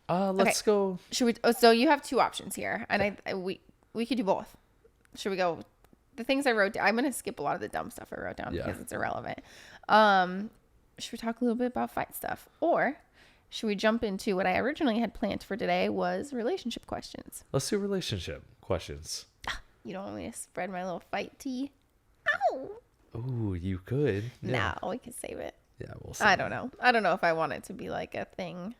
Let's go. Should we? Oh, so you have two options here, and we could do both. Should we go? The things I wrote down, I'm going to skip a lot of the dumb stuff I wrote down because it's irrelevant. should we talk a little bit about fight stuff? Or should we jump into what I originally had planned for today was relationship questions? Let's do relationship questions. You don't want me to spread my little fight tea? Ow! Ooh, you could. Yeah. No, we can save it. Yeah, we'll save I don't know. I don't know if I want it to be like a thing.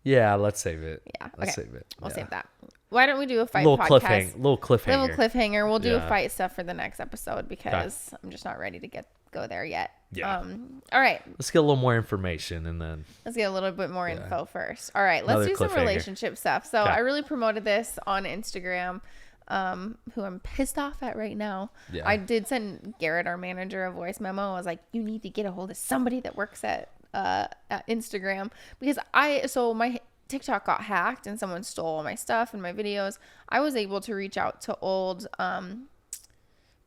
Yeah, let's save it. Yeah, Let's okay. save it. We'll Yeah. save that. Why don't we do a fight Little podcast? Little cliffhanger. Little cliffhanger. We'll do a Yeah. fight stuff for the next episode because I'm just not ready to go there yet. Yeah. All right. Let's get a little more information and then. Let's get a little bit more info first. All right. Let's Another do some cliffhanger. relationship stuff. So Okay. I really promoted this on Instagram, who I'm pissed off at right now. Yeah. I did send Garrett, our manager, a voice memo. I was like, you need to get a hold of somebody that works at Instagram because my TikTok got hacked and someone stole all my stuff and my videos. I was able to reach out to old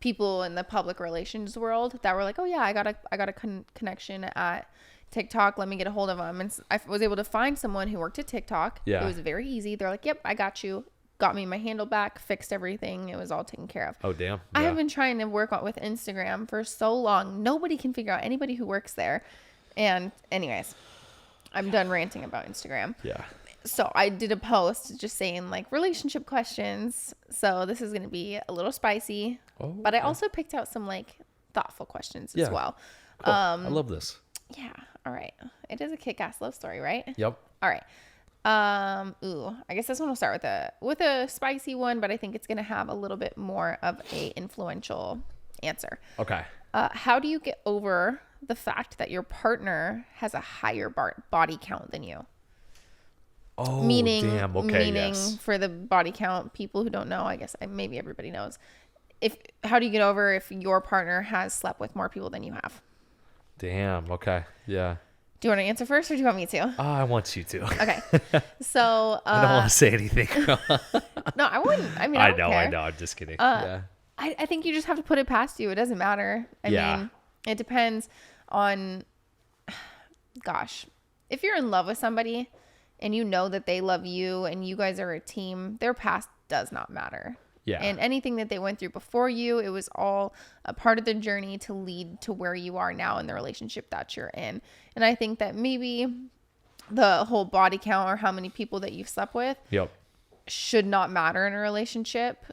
people in the public relations world that were like, oh yeah, I got a connection at TikTok. Let me get a hold of them. And I was able to find someone who worked at TikTok. Yeah. It was very easy. They're like, yep, I got you. Got me my handle back, fixed everything. It was all taken care of. Oh, damn. I Yeah. have been trying to work with Instagram for so long. Nobody can figure out anybody who works there. And anyways, I'm done ranting about Instagram. Yeah. So I did a post just saying like relationship questions. So this is going to be a little spicy, but I also picked out some like thoughtful questions as well. Cool. I love this. Yeah. All right. It is a kick-ass love story, right? Yep. All right. I guess this one will start with a spicy one, but I think it's going to have a little bit more of a influential answer. Okay. How do you get over the fact that your partner has a higher body count than you? Oh, Meaning yes. for the body count, people who don't know, I guess maybe everybody knows. How do you get over if your partner has slept with more people than you have? Damn. Okay. Yeah. Do you want to answer first or do you want me to? I want you to. Okay. So I don't want to say anything. no, I wouldn't. I mean, I don't know. care. I know. I'm just kidding. Yeah. I think you just have to put it past you. It doesn't matter. I mean, it depends on, gosh, if you're in love with somebody and you know that they love you and you guys are a team, their past does not matter. Yeah. And anything that they went through before you, it was all a part of the journey to lead to where you are now in the relationship that you're in. And I think that maybe the whole body count or how many people that you've slept with should not matter in a relationship.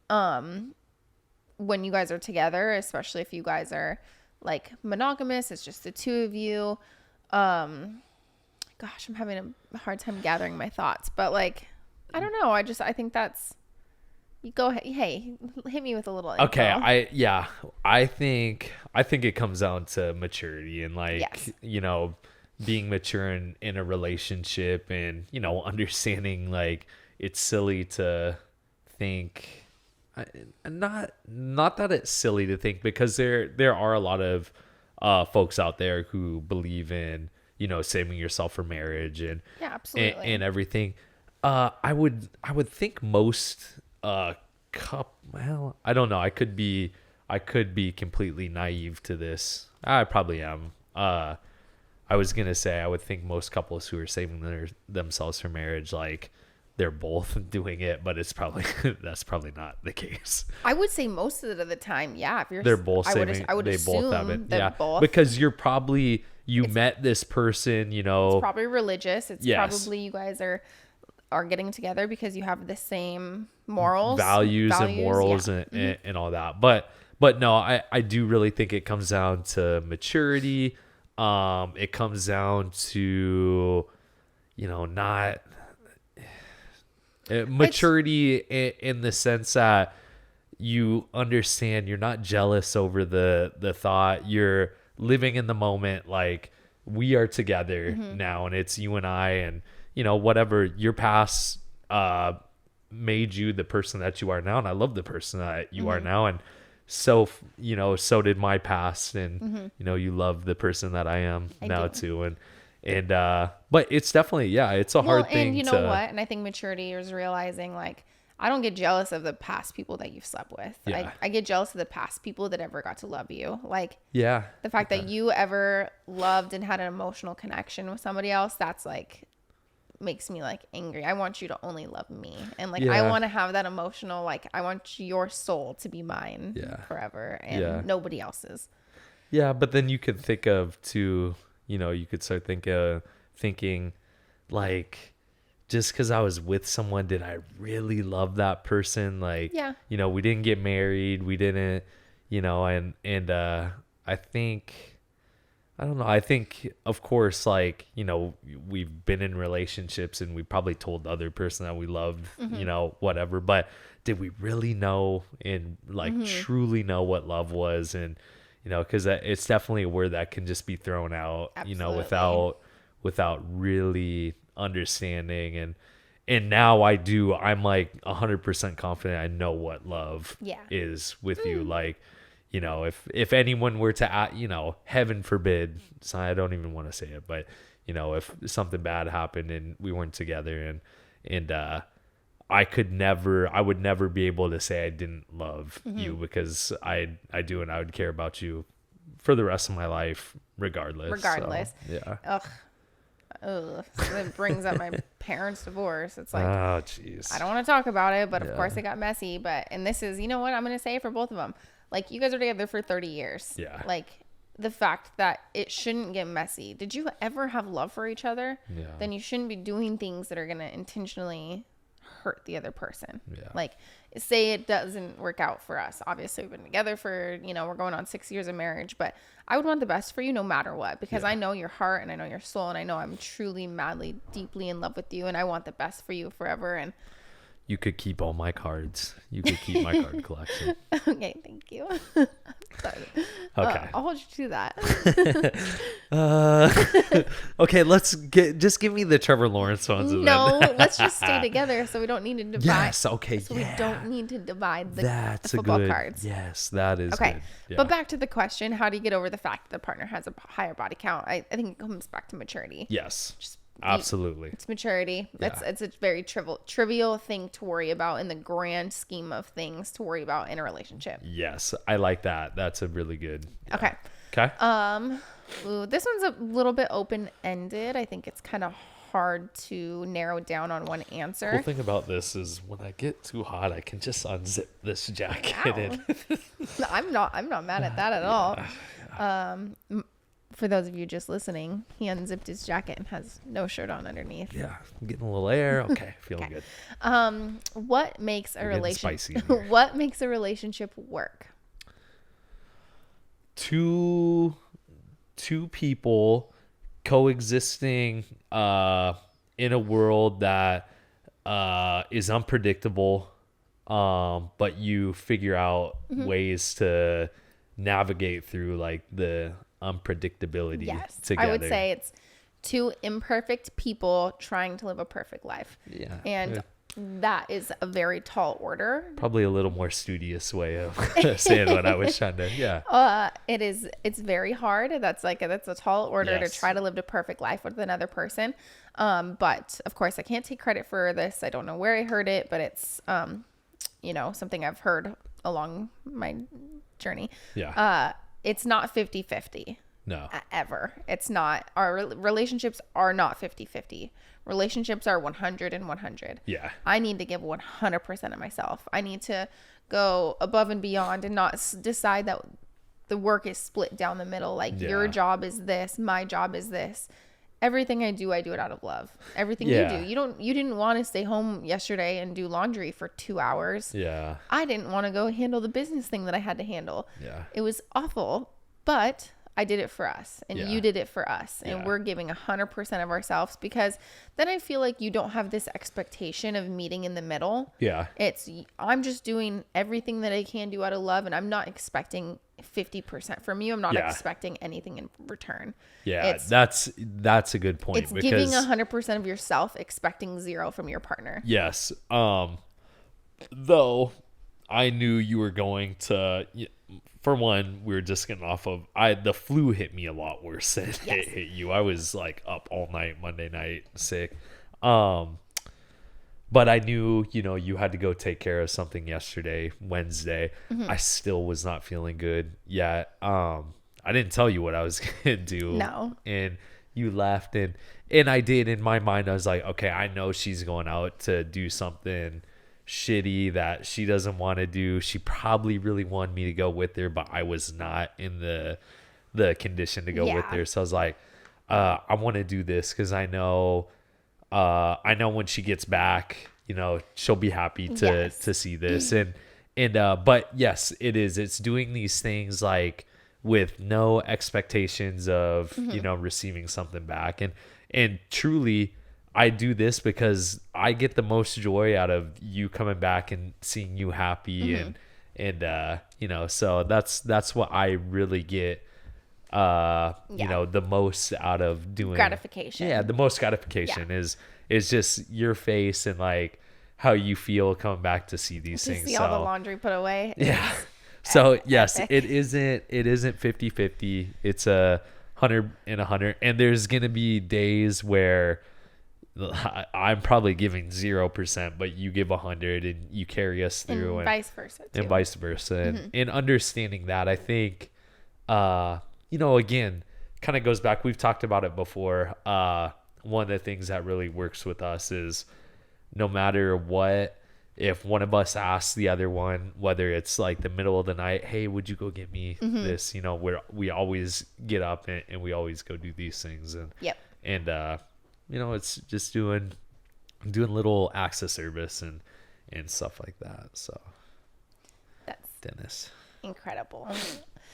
When you guys are together, especially if you guys are like monogamous, it's just the two of you. Gosh, I'm having a hard time gathering my thoughts, but like, I don't know. I think that's, you go ahead. Hey, hit me with a little info. Okay. I think it comes down to maturity and like, being mature in a relationship and, understanding like it's silly to think, not that it's silly to think, because there are a lot of folks out there who believe in, saving yourself for marriage and absolutely. and everything. I would think most well, I don't know. I could be completely naive to this. I probably am. I was gonna say I would think most couples who are saving themselves for marriage, like they're both doing it, but it's probably that's probably not the case. I would say most of the time, yeah. If They're both saving. I would they assume both have it. they're both, because you met this person. It's probably religious. It's Yes. probably you guys are getting together because you have the same morals, values and morals and all that. But no, I do really think it comes down to maturity. It comes down to, not maturity in the sense that you understand you're not jealous over the thought. You're living in the moment. Like we are together now and it's you and I and, whatever your past made you the person that you are now. And I love the person that you are now. And so, so did my past. And, you love the person that I am now too. And but it's definitely, it's a hard thing. And you know what? And I think maturity is realizing like, I don't get jealous of the past people that you've slept with. Yeah. I get jealous of the past people that ever got to love you. Like, the fact that you ever loved and had an emotional connection with somebody else, that's like, makes me like angry. I want you to only love me. And like, I want to have that emotional, like, I want your soul to be mine forever and nobody else's. Yeah. But then you could think of too, you could start thinking like, just because I was with someone, did I really love that person? Like, Yeah. We didn't get married. We didn't, and I think, I don't know. I think, of course, like, we've been in relationships and we probably told the other person that we loved, whatever. But did we really know and like truly know what love was? And, because it's definitely a word that can just be thrown out, without really understanding. And now I'm like 100% confident I know what love is with you. Like, if anyone were to, heaven forbid, so I don't even want to say it, but, if something bad happened and we weren't together and I would never be able to say I didn't love you, because I do, and I would care about you for the rest of my life, regardless. So, yeah. Ugh. It brings up my parents' divorce. It's like, oh, jeez. I don't want to talk about it, but of course it got messy. And this is, you know what? I'm going to say it for both of them. Like, you guys are together for 30 years. Yeah. Like, the fact that it shouldn't get messy. Did you ever have love for each other? Yeah. Then you shouldn't be doing things that are going to intentionally hurt the other person. Yeah. Like, say it doesn't work out for us. Obviously, we've been together for, we're going on 6 years of marriage, but I would want the best for you no matter what, because I know your heart and I know your soul, and I know I'm truly, madly, deeply in love with you, and I want the best for you forever. And you could keep all my cards. You could keep my card collection. Okay, thank you. Sorry. Okay. I'll hold you to that. Okay, just give me the Trevor Lawrence ones. No, let's just stay together so we don't need to divide. Yes, okay, so we don't need to divide the That's football good, cards. Yes, that is okay. good. Yeah. But back to the question, how do you get over the fact that the partner has a higher body count? I think it comes back to maturity. Yes. Absolutely. It's maturity. It's a very trivial thing to worry about in the grand scheme of things to worry about in a relationship. Yes, I like that. That's a really good. Yeah. Okay. This one's a little bit open-ended. I think it's kind of hard to narrow down on one answer. Cool thing about this is when I get too hot, I can just unzip this jacket. I'm not mad at that at all. For those of you just listening, he unzipped his jacket and has no shirt on underneath. Yeah, I'm getting a little air. Okay, feeling good. What makes a relationship? Spicy What makes a relationship work? Two people coexisting in a world that is unpredictable, but you figure out ways to navigate through like the unpredictability together. I would say it's two imperfect people trying to live a perfect life. Yeah. And that is a very tall order. Probably a little more studious way of saying what I was trying to, it's very hard. That's a tall order to try to live a perfect life with another person. But of course I can't take credit for this. I don't know where I heard it, but it's, something I've heard along my journey. Yeah. It's not 50-50. No. Ever. It's not. Our relationships are not 50-50. Relationships are 100 and 100. Yeah. I need to give 100% of myself. I need to go above and beyond and not decide that the work is split down the middle. Like your job is this, my job is this. Everything I do it out of love. Everything you do. You didn't want to stay home yesterday and do laundry for 2 hours. Yeah. I didn't want to go handle the business thing that I had to handle. Yeah. It was awful, but I did it for us and you did it for us. And we're giving 100% of ourselves, because then I feel like you don't have this expectation of meeting in the middle. Yeah. I'm just doing everything that I can do out of love, and I'm not expecting 50% from you. I'm not expecting anything in return. Yeah. That's a good point. It's giving 100% of yourself, expecting 0 from your partner. Yes. Though I knew you were going to, for one, we were just getting off of, the flu hit me a lot worse than it hit you. I was like up all night, Monday night, sick. But I knew, you had to go take care of something yesterday, Wednesday. I still was not feeling good yet. I didn't tell you what I was going to do. No. And you left. And I did. In my mind, I was like, okay, I know she's going out to do something shitty that she doesn't want to do. She probably really wanted me to go with her, but I was not in the condition to go with her. So I was like, I want to do this because I know when she gets back, she'll be happy to see this. But yes, it's doing these things like with no expectations of, receiving something back. And truly, I do this because I get the most joy out of you coming back and seeing you happy. So that's what I really get, the most out of doing gratification. Yeah. The most gratification is just your face and like how you feel coming back to see these things. See all the laundry put away. Yeah. So yes, it isn't 50-50. It's 100 and 100. And there's going to be days where I'm probably giving 0%, but you give 100 and you carry us through, and vice versa too. And vice versa. And understanding that, I think, again, kind of goes back. We've talked about it before. One of the things that really works with us is no matter what, if one of us asks the other one, whether it's like the middle of the night, hey, would you go get me this? We always get up and we always go do these things. It's just doing little acts of service and stuff like that. So that's Dennis. Incredible.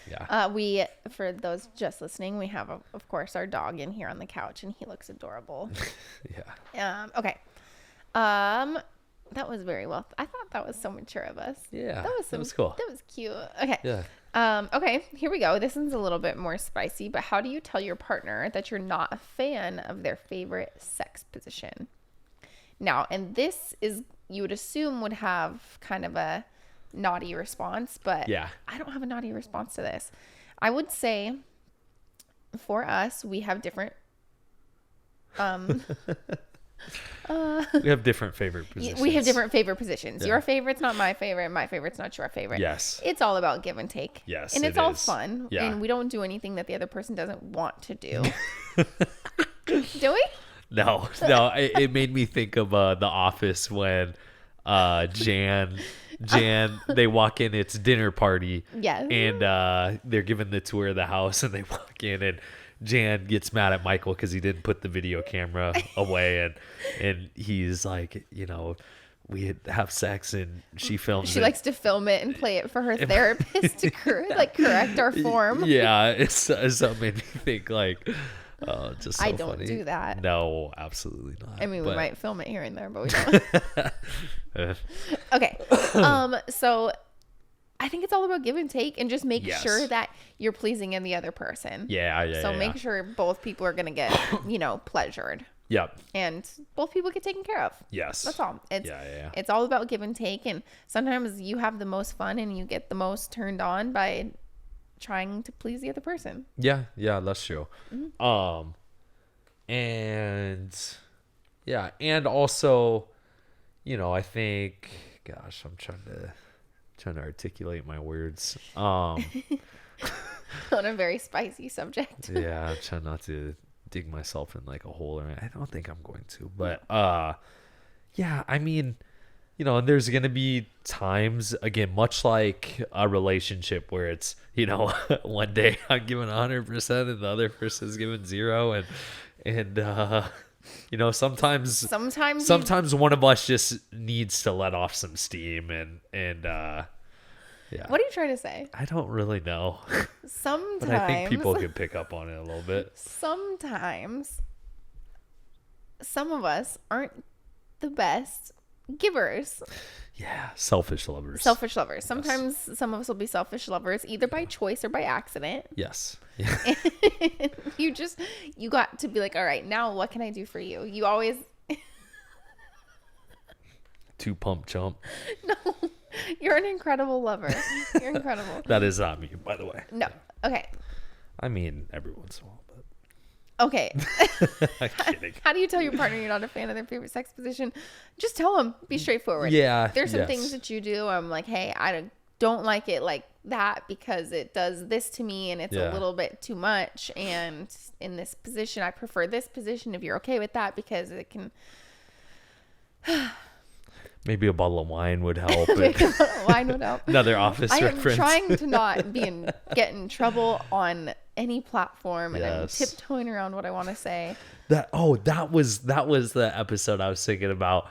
Yeah. We, for those just listening, we have, of course, our dog in here on the couch, and he looks adorable. Yeah. Okay. That was very well. I thought that was so mature of us. Yeah. That was cool. That was cute. Okay. Yeah. Okay, here we go. This one's a little bit more spicy, but how do you tell your partner that you're not a fan of their favorite sex position? Now, and this is, you would assume would have kind of a naughty response, but yeah. I don't have a naughty response to this. I would say for us, we have different we have different favorite positions. We have different favorite positions. Yeah. Your favorite's not my favorite. My favorite's not your favorite. Yes. It's all about give and take. Yes. And it's all fun. Yeah. And we don't do anything that the other person doesn't want to do. Do we? No. It made me think of The Office when Jan, they walk in, it's dinner party. Yes. And they're given the tour of the house, and they walk in, and Jan gets mad at Michael because he didn't put the video camera away, and he's like, we have sex, and she films She it. likes to film it and play it for her therapist to correct our form. Yeah, it's it made me think like, oh, just so I don't funny. do that. No, absolutely not. I mean, we might film it here and there, but we don't. Okay. So I think it's all about give and take, and just make sure that you're pleasing in the other person. Yeah. So make sure both people are going to get, pleasured. Yep. And both people get taken care of. Yes. That's all. It's all about give and take. And sometimes you have the most fun and you get the most turned on by trying to please the other person. Yeah, that's true. Mm-hmm. And also, I think, gosh, I'm trying to articulate my words. On a very spicy subject. Yeah, I'm trying not to dig myself in like a hole, or I don't think I'm going to, but I mean, and there's gonna be times, again, much like a relationship, where it's, one day I'm giving 100% and the other person's giving 0, and sometimes one of us just needs to let off some steam, and yeah. What are you trying to say? I don't really know. Sometimes. But I think people can pick up on it a little bit. Sometimes some of us aren't the best givers. Yeah, selfish lovers. Sometimes some of us will be selfish lovers, either by choice or by accident. Yes. Yeah. You got to be like, all right, now what can I do for you? You always... 2 pump chump. No. You're an incredible lover. You're incredible. That is not me, by the way. No. Okay. I mean, every once in a while, but... Okay. I'm kidding. How do you tell your partner you're not a fan of their favorite sex position? Just tell them. Be straightforward. Yeah. There's some things that you do. I'm like, hey, I don't like it like that because it does this to me and it's a little bit too much. And in this position, I prefer this position if you're okay with that, because it can... Maybe a bottle of wine would help. Wine would help. Another office reference. I am trying to not get in trouble on any platform, and I'm tiptoeing around what I want to say. That was the episode I was thinking about.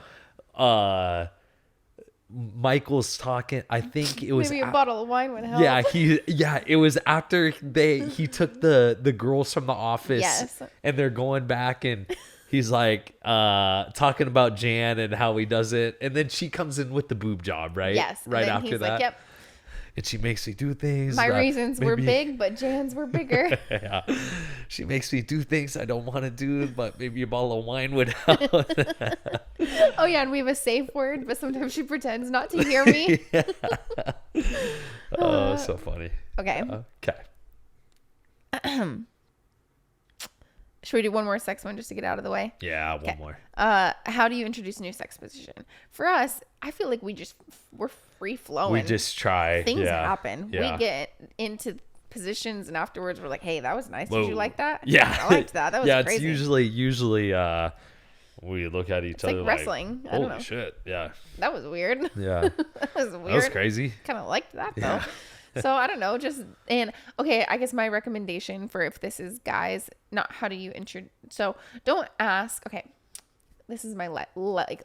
Michael's talking. I think it was maybe a bottle of wine would help. It was after he took the girls from the office, and they're going back, and he's like talking about Jan and how he does it, and then she comes in with the boob job, right? Yes. Right after he's that. Like, yep. And she makes me do things. My reasons were big, but Jan's were bigger. Yeah. She makes me do things I don't want to do, but maybe a bottle of wine would help. Oh, yeah. And we have a safe word, but sometimes she pretends not to hear me. Oh, so funny. Okay. Okay. Should we do one more sex one just to get out of the way? Yeah, one more. How do you introduce a new sex position? For us, I feel like we're free flowing. We just try. Things happen. Yeah. We get into positions, and afterwards we're like, "Hey, that was nice. Whoa. Did you like that? Yeah, I liked that. That was crazy." It's usually we look at each other like wrestling. I don't know. Holy shit! Yeah. That was weird. Yeah. That was weird. That was crazy. Kind of liked that though. Yeah. So I don't know, okay, I guess my recommendation for if this is guys, not how do you so don't ask, okay, this is my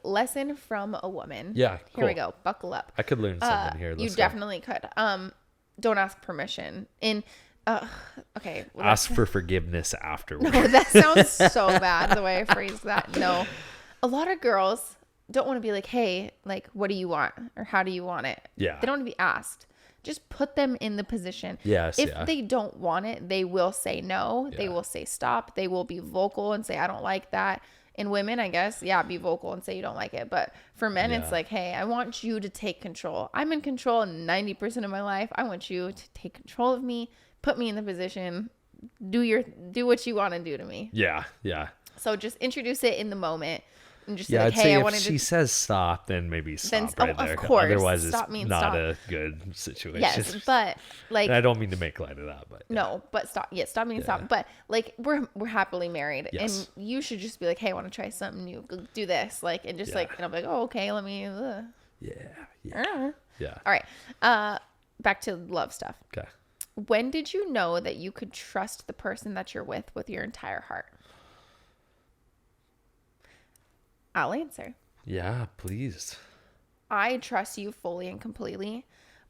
lesson from a woman. Yeah, cool. Here we go, buckle up. I could learn something here. You definitely could. Don't ask permission. Okay. Ask for forgiveness afterwards. No, that sounds so bad the way I phrased that. No, a lot of girls don't want to be like, hey, like, what do you want? Or how do you want it? Yeah. They don't want to be asked. Just put them in the position. Yes. If they don't want it, they will say no. Yeah. They will say stop. They will be vocal and say, I don't like that. In women, I guess, be vocal and say you don't like it. But for men, it's like, hey, I want you to take control. I'm in control 90% of my life. I want you to take control of me, put me in the position, do what you want to do to me. Yeah. Yeah. So just introduce it in the moment. And just Yeah, like, I'd hey, say I if wanted she says stop, then maybe stop right there. Of course. Otherwise, stop it's means not stop. a good situation. Yes, but like, and I don't mean to make light of that, but no, but stop. Yeah, stop means stop. But like, we're happily married, Yes. and you should just be like, hey, I want to try something new. Go do this, like, and just like, and I'm like, oh, okay, let me. Yeah. All right. Back to love stuff. Okay. When did you know that you could trust the person that you're with your entire heart? I'll answer. Yeah, please. I trust you fully and completely,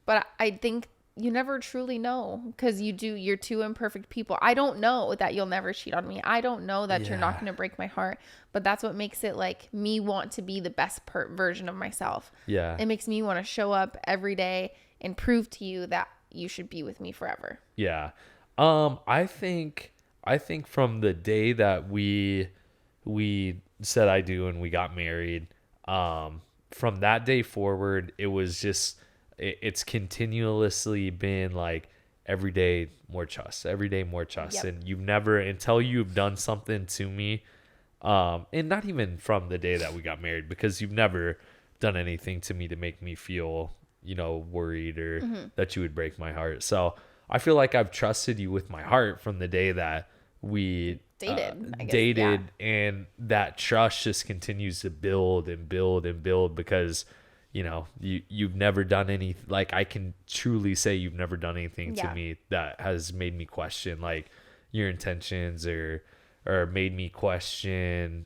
but I think you never truly know because you're two imperfect people. I don't know that you'll never cheat on me. I don't know that you're not going to break my heart, but that's what makes it like me want to be the best version of myself. Yeah. It makes me want to show up every day and prove to you that you should be with me forever. Yeah. I think from the day that we said I do and we got married, from that day forward, it was just, it's continuously been like every day more trust. Yep. And you've never, until you've done something to me, and not even from the day that we got married, because you've never done anything to me to make me feel, worried or that you would break my heart. So I feel like I've trusted you with my heart from the day that we dated, and that trust just continues to build and build and build because you've never done any, like, I can truly say you've never done anything to me that has made me question like your intentions or made me question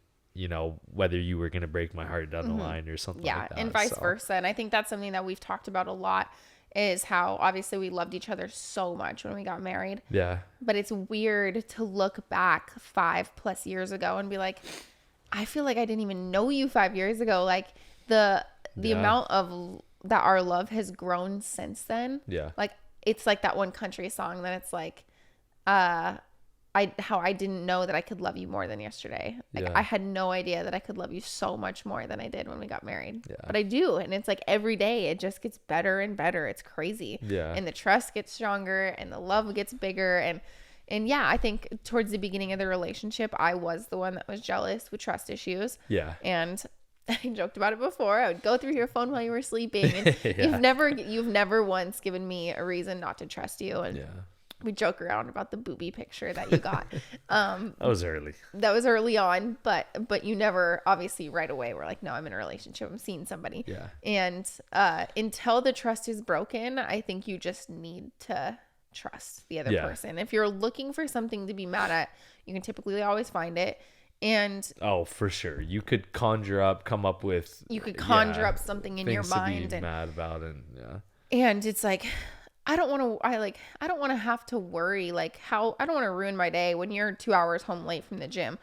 whether you were going to break my heart down the line or something like that. And vice versa. And I think that's something that we've talked about a lot, is how obviously we loved each other so much when we got married. Yeah. But it's weird to look back 5+ years ago and be like, I feel like I didn't even know you 5 years ago. Like the amount of that our love has grown since then. Yeah. Like it's like that one country song that it's like, how I didn't know that I could love you more than yesterday. Like I had no idea that I could love you so much more than I did when we got married. Yeah. But I do. And it's like every day it just gets better and better. It's crazy. Yeah. And the trust gets stronger and the love gets bigger. And yeah, I think towards the beginning of the relationship, I was the one that was jealous with trust issues. Yeah. And I joked about it before. I would go through your phone while you were sleeping. And you've never once given me a reason not to trust you. And We joke around about the booby picture that you got. That was early. That was early on, but you never, obviously right away were like, no, I'm in a relationship. I'm seeing somebody. Yeah. And until the trust is broken, I think you just need to trust the other person. If you're looking for something to be mad at, you can typically always find it. And oh, for sure, you could come up with something in your mind to be mad about, and and it's like, I don't want to have to worry like how I don't want to ruin my day when you're 2 hours home late from the gym.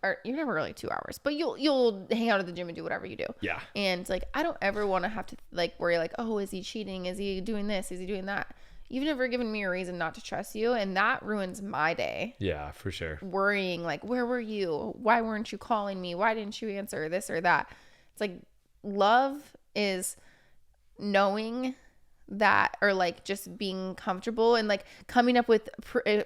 Or you're never really 2 hours, but you'll hang out at the gym and do whatever you do. Yeah. And like, I don't ever want to have to like worry like, oh, is he cheating? Is he doing this? Is he doing that? You've never given me a reason not to trust you, and that ruins my day. Yeah, for sure. Worrying like, where were you? Why weren't you calling me? Why didn't you answer this or that? It's like, love is knowing that, or like just being comfortable and like coming up with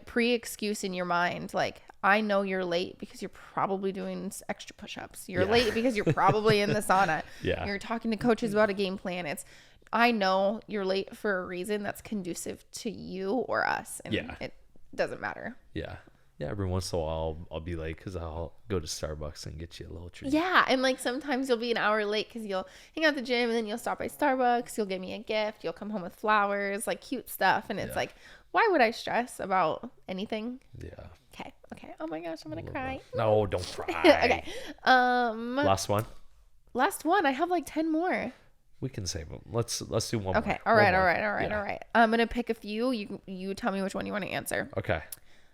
pre-excuse in your mind. Like, I know you're late because you're probably doing extra push-ups. You're late because you're probably in the sauna. Yeah. You're talking to coaches about a game plan. I know you're late for a reason that's conducive to you or us. And it doesn't matter. Yeah. Yeah. Every once in a while I'll be late because I'll go to Starbucks and get you a little treat. Yeah. And like sometimes you'll be an hour late because you'll hang out at the gym and then you'll stop by Starbucks. You'll give me a gift. You'll come home with flowers, like cute stuff. And it's like, why would I stress about anything? Yeah. Okay. Oh my gosh, I'm going to cry. No, don't cry. Okay. Last one. I have like 10 more. We can save them. Let's do one more. Okay. All right. I'm going to pick a few. You tell me which one you want to answer. Okay.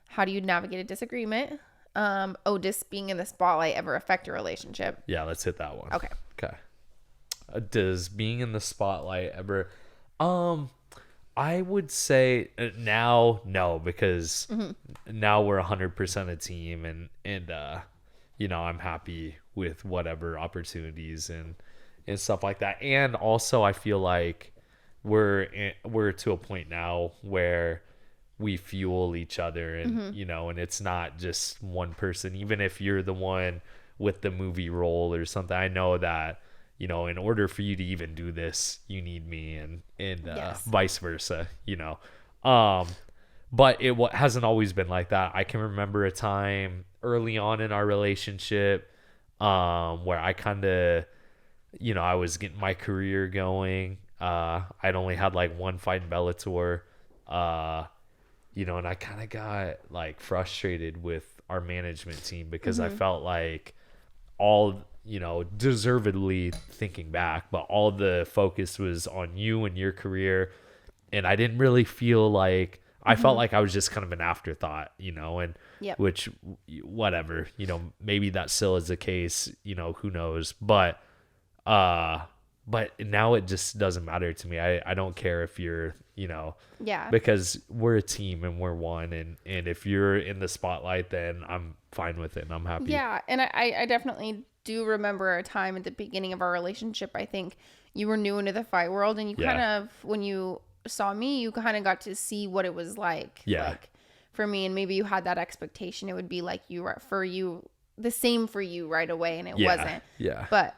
How do you navigate a disagreement? Does being in the spotlight ever affect your relationship? Yeah, let's hit that one. Okay. Does being in the spotlight ever I would say now no, because now we're 100% a team, and I'm happy with whatever opportunities and stuff like that. And also I feel like we're to a point now where we fuel each other, and and it's not just one person. Even if you're the one with the movie role or something, I know that in order for you to even do this, you need me, and vice versa, but it hasn't always been like that. I can remember a time early on in our relationship where I kind of, I was getting my career going. I'd only had like one fight in Bellator, and I kind of got like frustrated with our management team because I felt like all, deservedly thinking back, but all the focus was on you and your career. And I didn't really feel like, I felt like I was just kind of an afterthought, and which, whatever, maybe that still is the case, who knows, but now it just doesn't matter to me. I don't care if you're, because we're a team and we're one, and if you're in the spotlight, then I'm fine with it and I'm happy. Yeah. And I definitely do remember a time at the beginning of our relationship. I think you were new into the fight world, and you kind of, when you saw me, you kind of got to see what it was like. Like for me, and maybe you had that expectation it would be like the same for you right away, and it wasn't. Yeah. But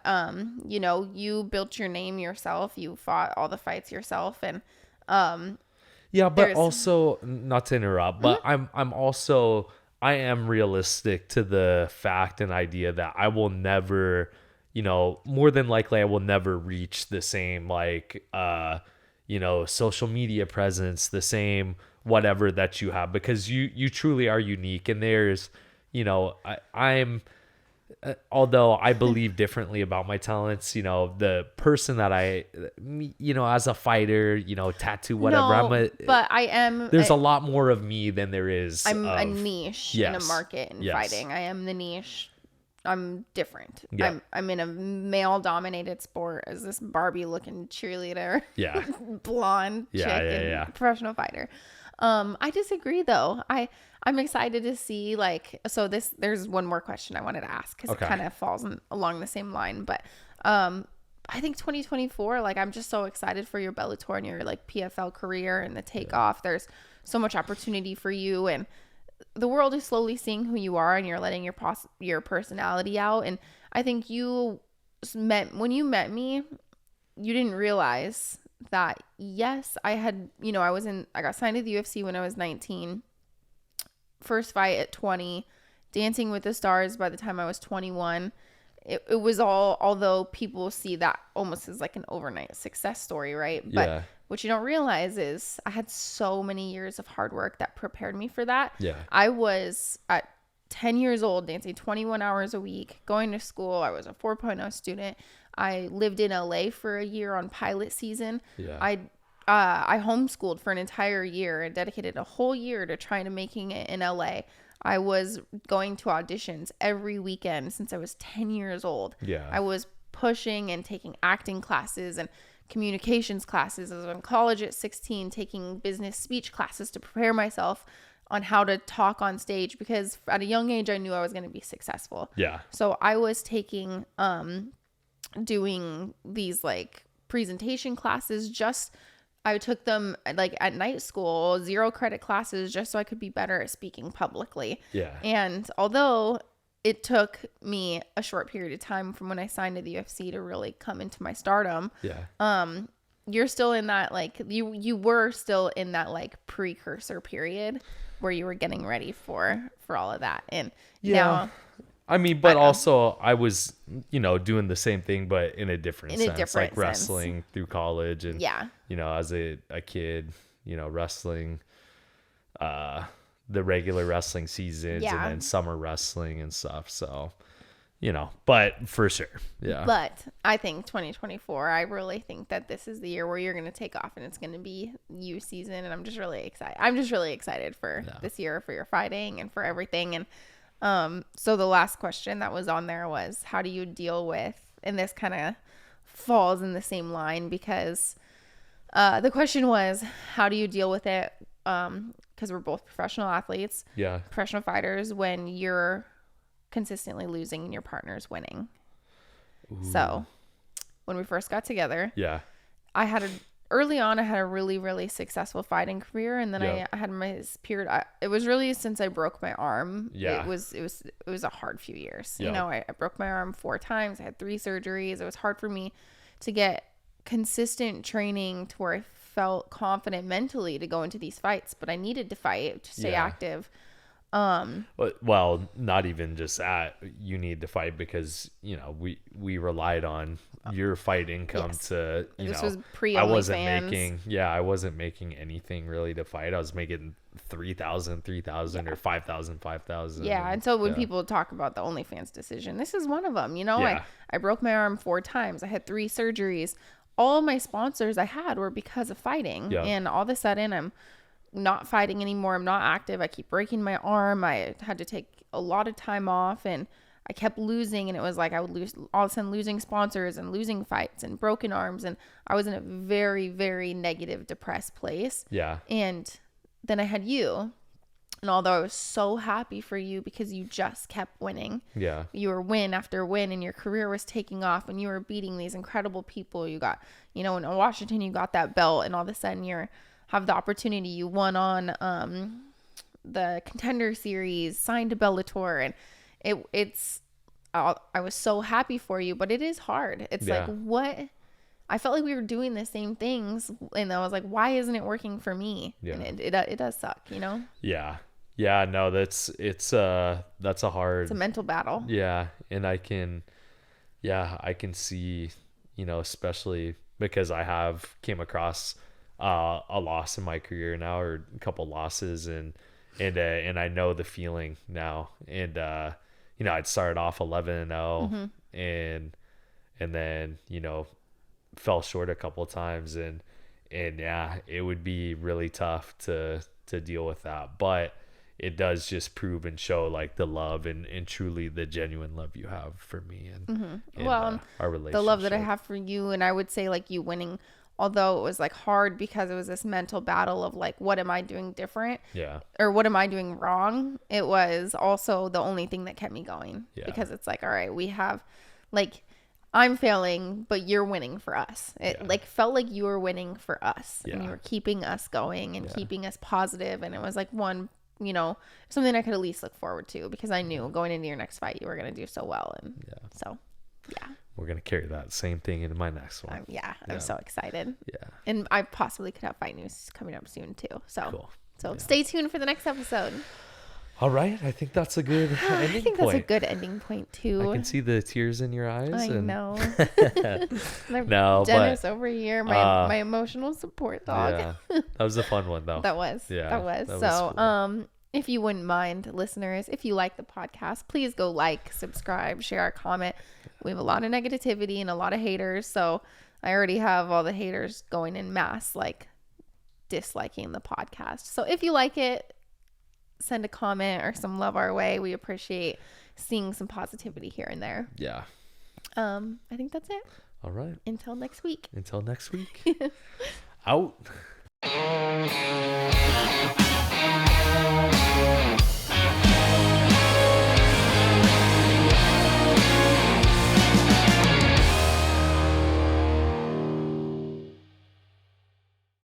you built your name yourself. You fought all the fights yourself, and but also, not to interrupt, but I am realistic to the fact and idea that I will never, more than likely I will never reach the same social media presence, the same whatever that you have, because you truly are unique. And there's, I'm although I believe differently about my talents, the person that as a fighter, tattoo, whatever, but I am, there's a lot more of me than there is. I'm a niche in a market in fighting. I am the niche. I'm different. Yeah. I'm in a male dominated sport as this Barbie looking cheerleader. Yeah. Blonde chick and professional fighter. I disagree though. I'm excited to see there's one more question I wanted to ask because it kind of falls along the same line, but I think 2024, I'm just so excited for your Bellator and your PFL career and the takeoff. There's so much opportunity for you, and the world is slowly seeing who you are, and you're letting your personality out. And I think when you met me, you didn't realize that, yes, I had, I got signed to the UFC when I was 19, first fight at 20, Dancing with the Stars by the time I was 21. It was all, although people see that almost as like an overnight success story, right? But what you don't realize is I had so many years of hard work that prepared me for that. Yeah. I was at 10 years old, dancing 21 hours a week, going to school. I was a 4.0 student. I lived in LA for a year on pilot season. Yeah. I homeschooled for an entire year and dedicated a whole year to trying to making it in LA. I was going to auditions every weekend since I was 10 years old. Yeah. I was pushing and taking acting classes and communications classes. I was in college at 16, taking business speech classes to prepare myself on how to talk on stage, because at a young age I knew I was going to be successful. Yeah. So I was taking doing these like presentation classes. I took them like at night school, 0 credit classes, just so I could be better at speaking publicly. Yeah. And although it took me a short period of time from when I signed to the UFC to really come into my stardom. Yeah. You're still in that, like, you were still in that like precursor period where you were getting ready for all of that. And now, I mean, but also I was, doing the same thing, but in a different sense, like wrestling through college and, as a kid, wrestling, the regular wrestling seasons and then summer wrestling and stuff. So, but for sure. Yeah. But I think 2024, I really think that this is the year where you're going to take off and it's going to be you season. And I'm just really excited. I'm just really excited for this year, for your fighting and for everything. And so the last question that was on there was, how do you deal with, and this kind of falls in the same line, because the question was, how do you deal with it? Because we're both professional athletes, professional fighters, when you're consistently losing and your partner's winning. Ooh. So when we first got together, early on, I had a really, really successful fighting career. And then I had my period. It was really since I broke my arm. Yeah. It was a hard few years. Yeah. I broke my arm 4 times. I had 3 surgeries. It was hard for me to get consistent training to where I felt confident mentally to go into these fights, but I needed to fight to stay active. Well, not even just that. You need to fight because we relied on your fight income to this was I wasn't making anything really to fight. I was making 3,000 or 5,000. And so when people talk about the OnlyFans decision, this is one of them. I broke my arm 4 times. I had 3 surgeries. All of my sponsors I had were because of fighting, and all of a sudden I'm not fighting anymore. I'm not active. I keep breaking my arm. I had to take a lot of time off, and I kept losing, and it was like I would lose, all of a sudden losing sponsors and losing fights and broken arms, and I was in a very, very negative, depressed place. And then I had you, and although I was so happy for you because you just kept winning, you were win after win, and your career was taking off, and you were beating these incredible people. You got, in Washington, you got that belt, and all of a sudden have the opportunity. You won on the Contender Series, signed to Bellator, and I was so happy for you, but it is hard. It's like, what? I felt like we were doing the same things, and I was like, why isn't it working for me? And it does suck, Yeah, no, that's a hard, it's a mental battle. And I can see, especially because I came across a loss in my career now, or a couple losses, and I know the feeling now. And I'd started off 11-0, and then fell short a couple of times, and it would be really tough to deal with that. But it does just prove and show like the love and truly the genuine love you have for me and our relationship. The love that I have for you, and I would say like you winning, although it was like hard because it was this mental battle of like, what am I doing different? Or what am I doing wrong? It was also the only thing that kept me going, because it's like, all right, we have like, I'm failing, but you're winning for us. It like felt like you were winning for us, and you were keeping us going and keeping us positive. And it was like something I could at least look forward to, because I knew going into your next fight, you were going to do so well. And we're gonna carry that same thing into my next one. I'm so excited. Yeah. And I possibly could have fight news coming up soon too. So Cool. So stay tuned for the next episode. All right. I think that's a good ending point. I think that's a good ending point too. I can see the tears in your eyes. I know. No, Dennis over here, my emotional support dog. Yeah. That was a fun one though. That was. So, cool. If you wouldn't mind, listeners, if you like the podcast, please go like, subscribe, share, comment. We have a lot of negativity and a lot of haters. So I already have all the haters going in mass, like disliking the podcast. So if you like it, send a comment or some love our way. We appreciate seeing some positivity here and there. Yeah. I think that's it. All right. Until next week. Out.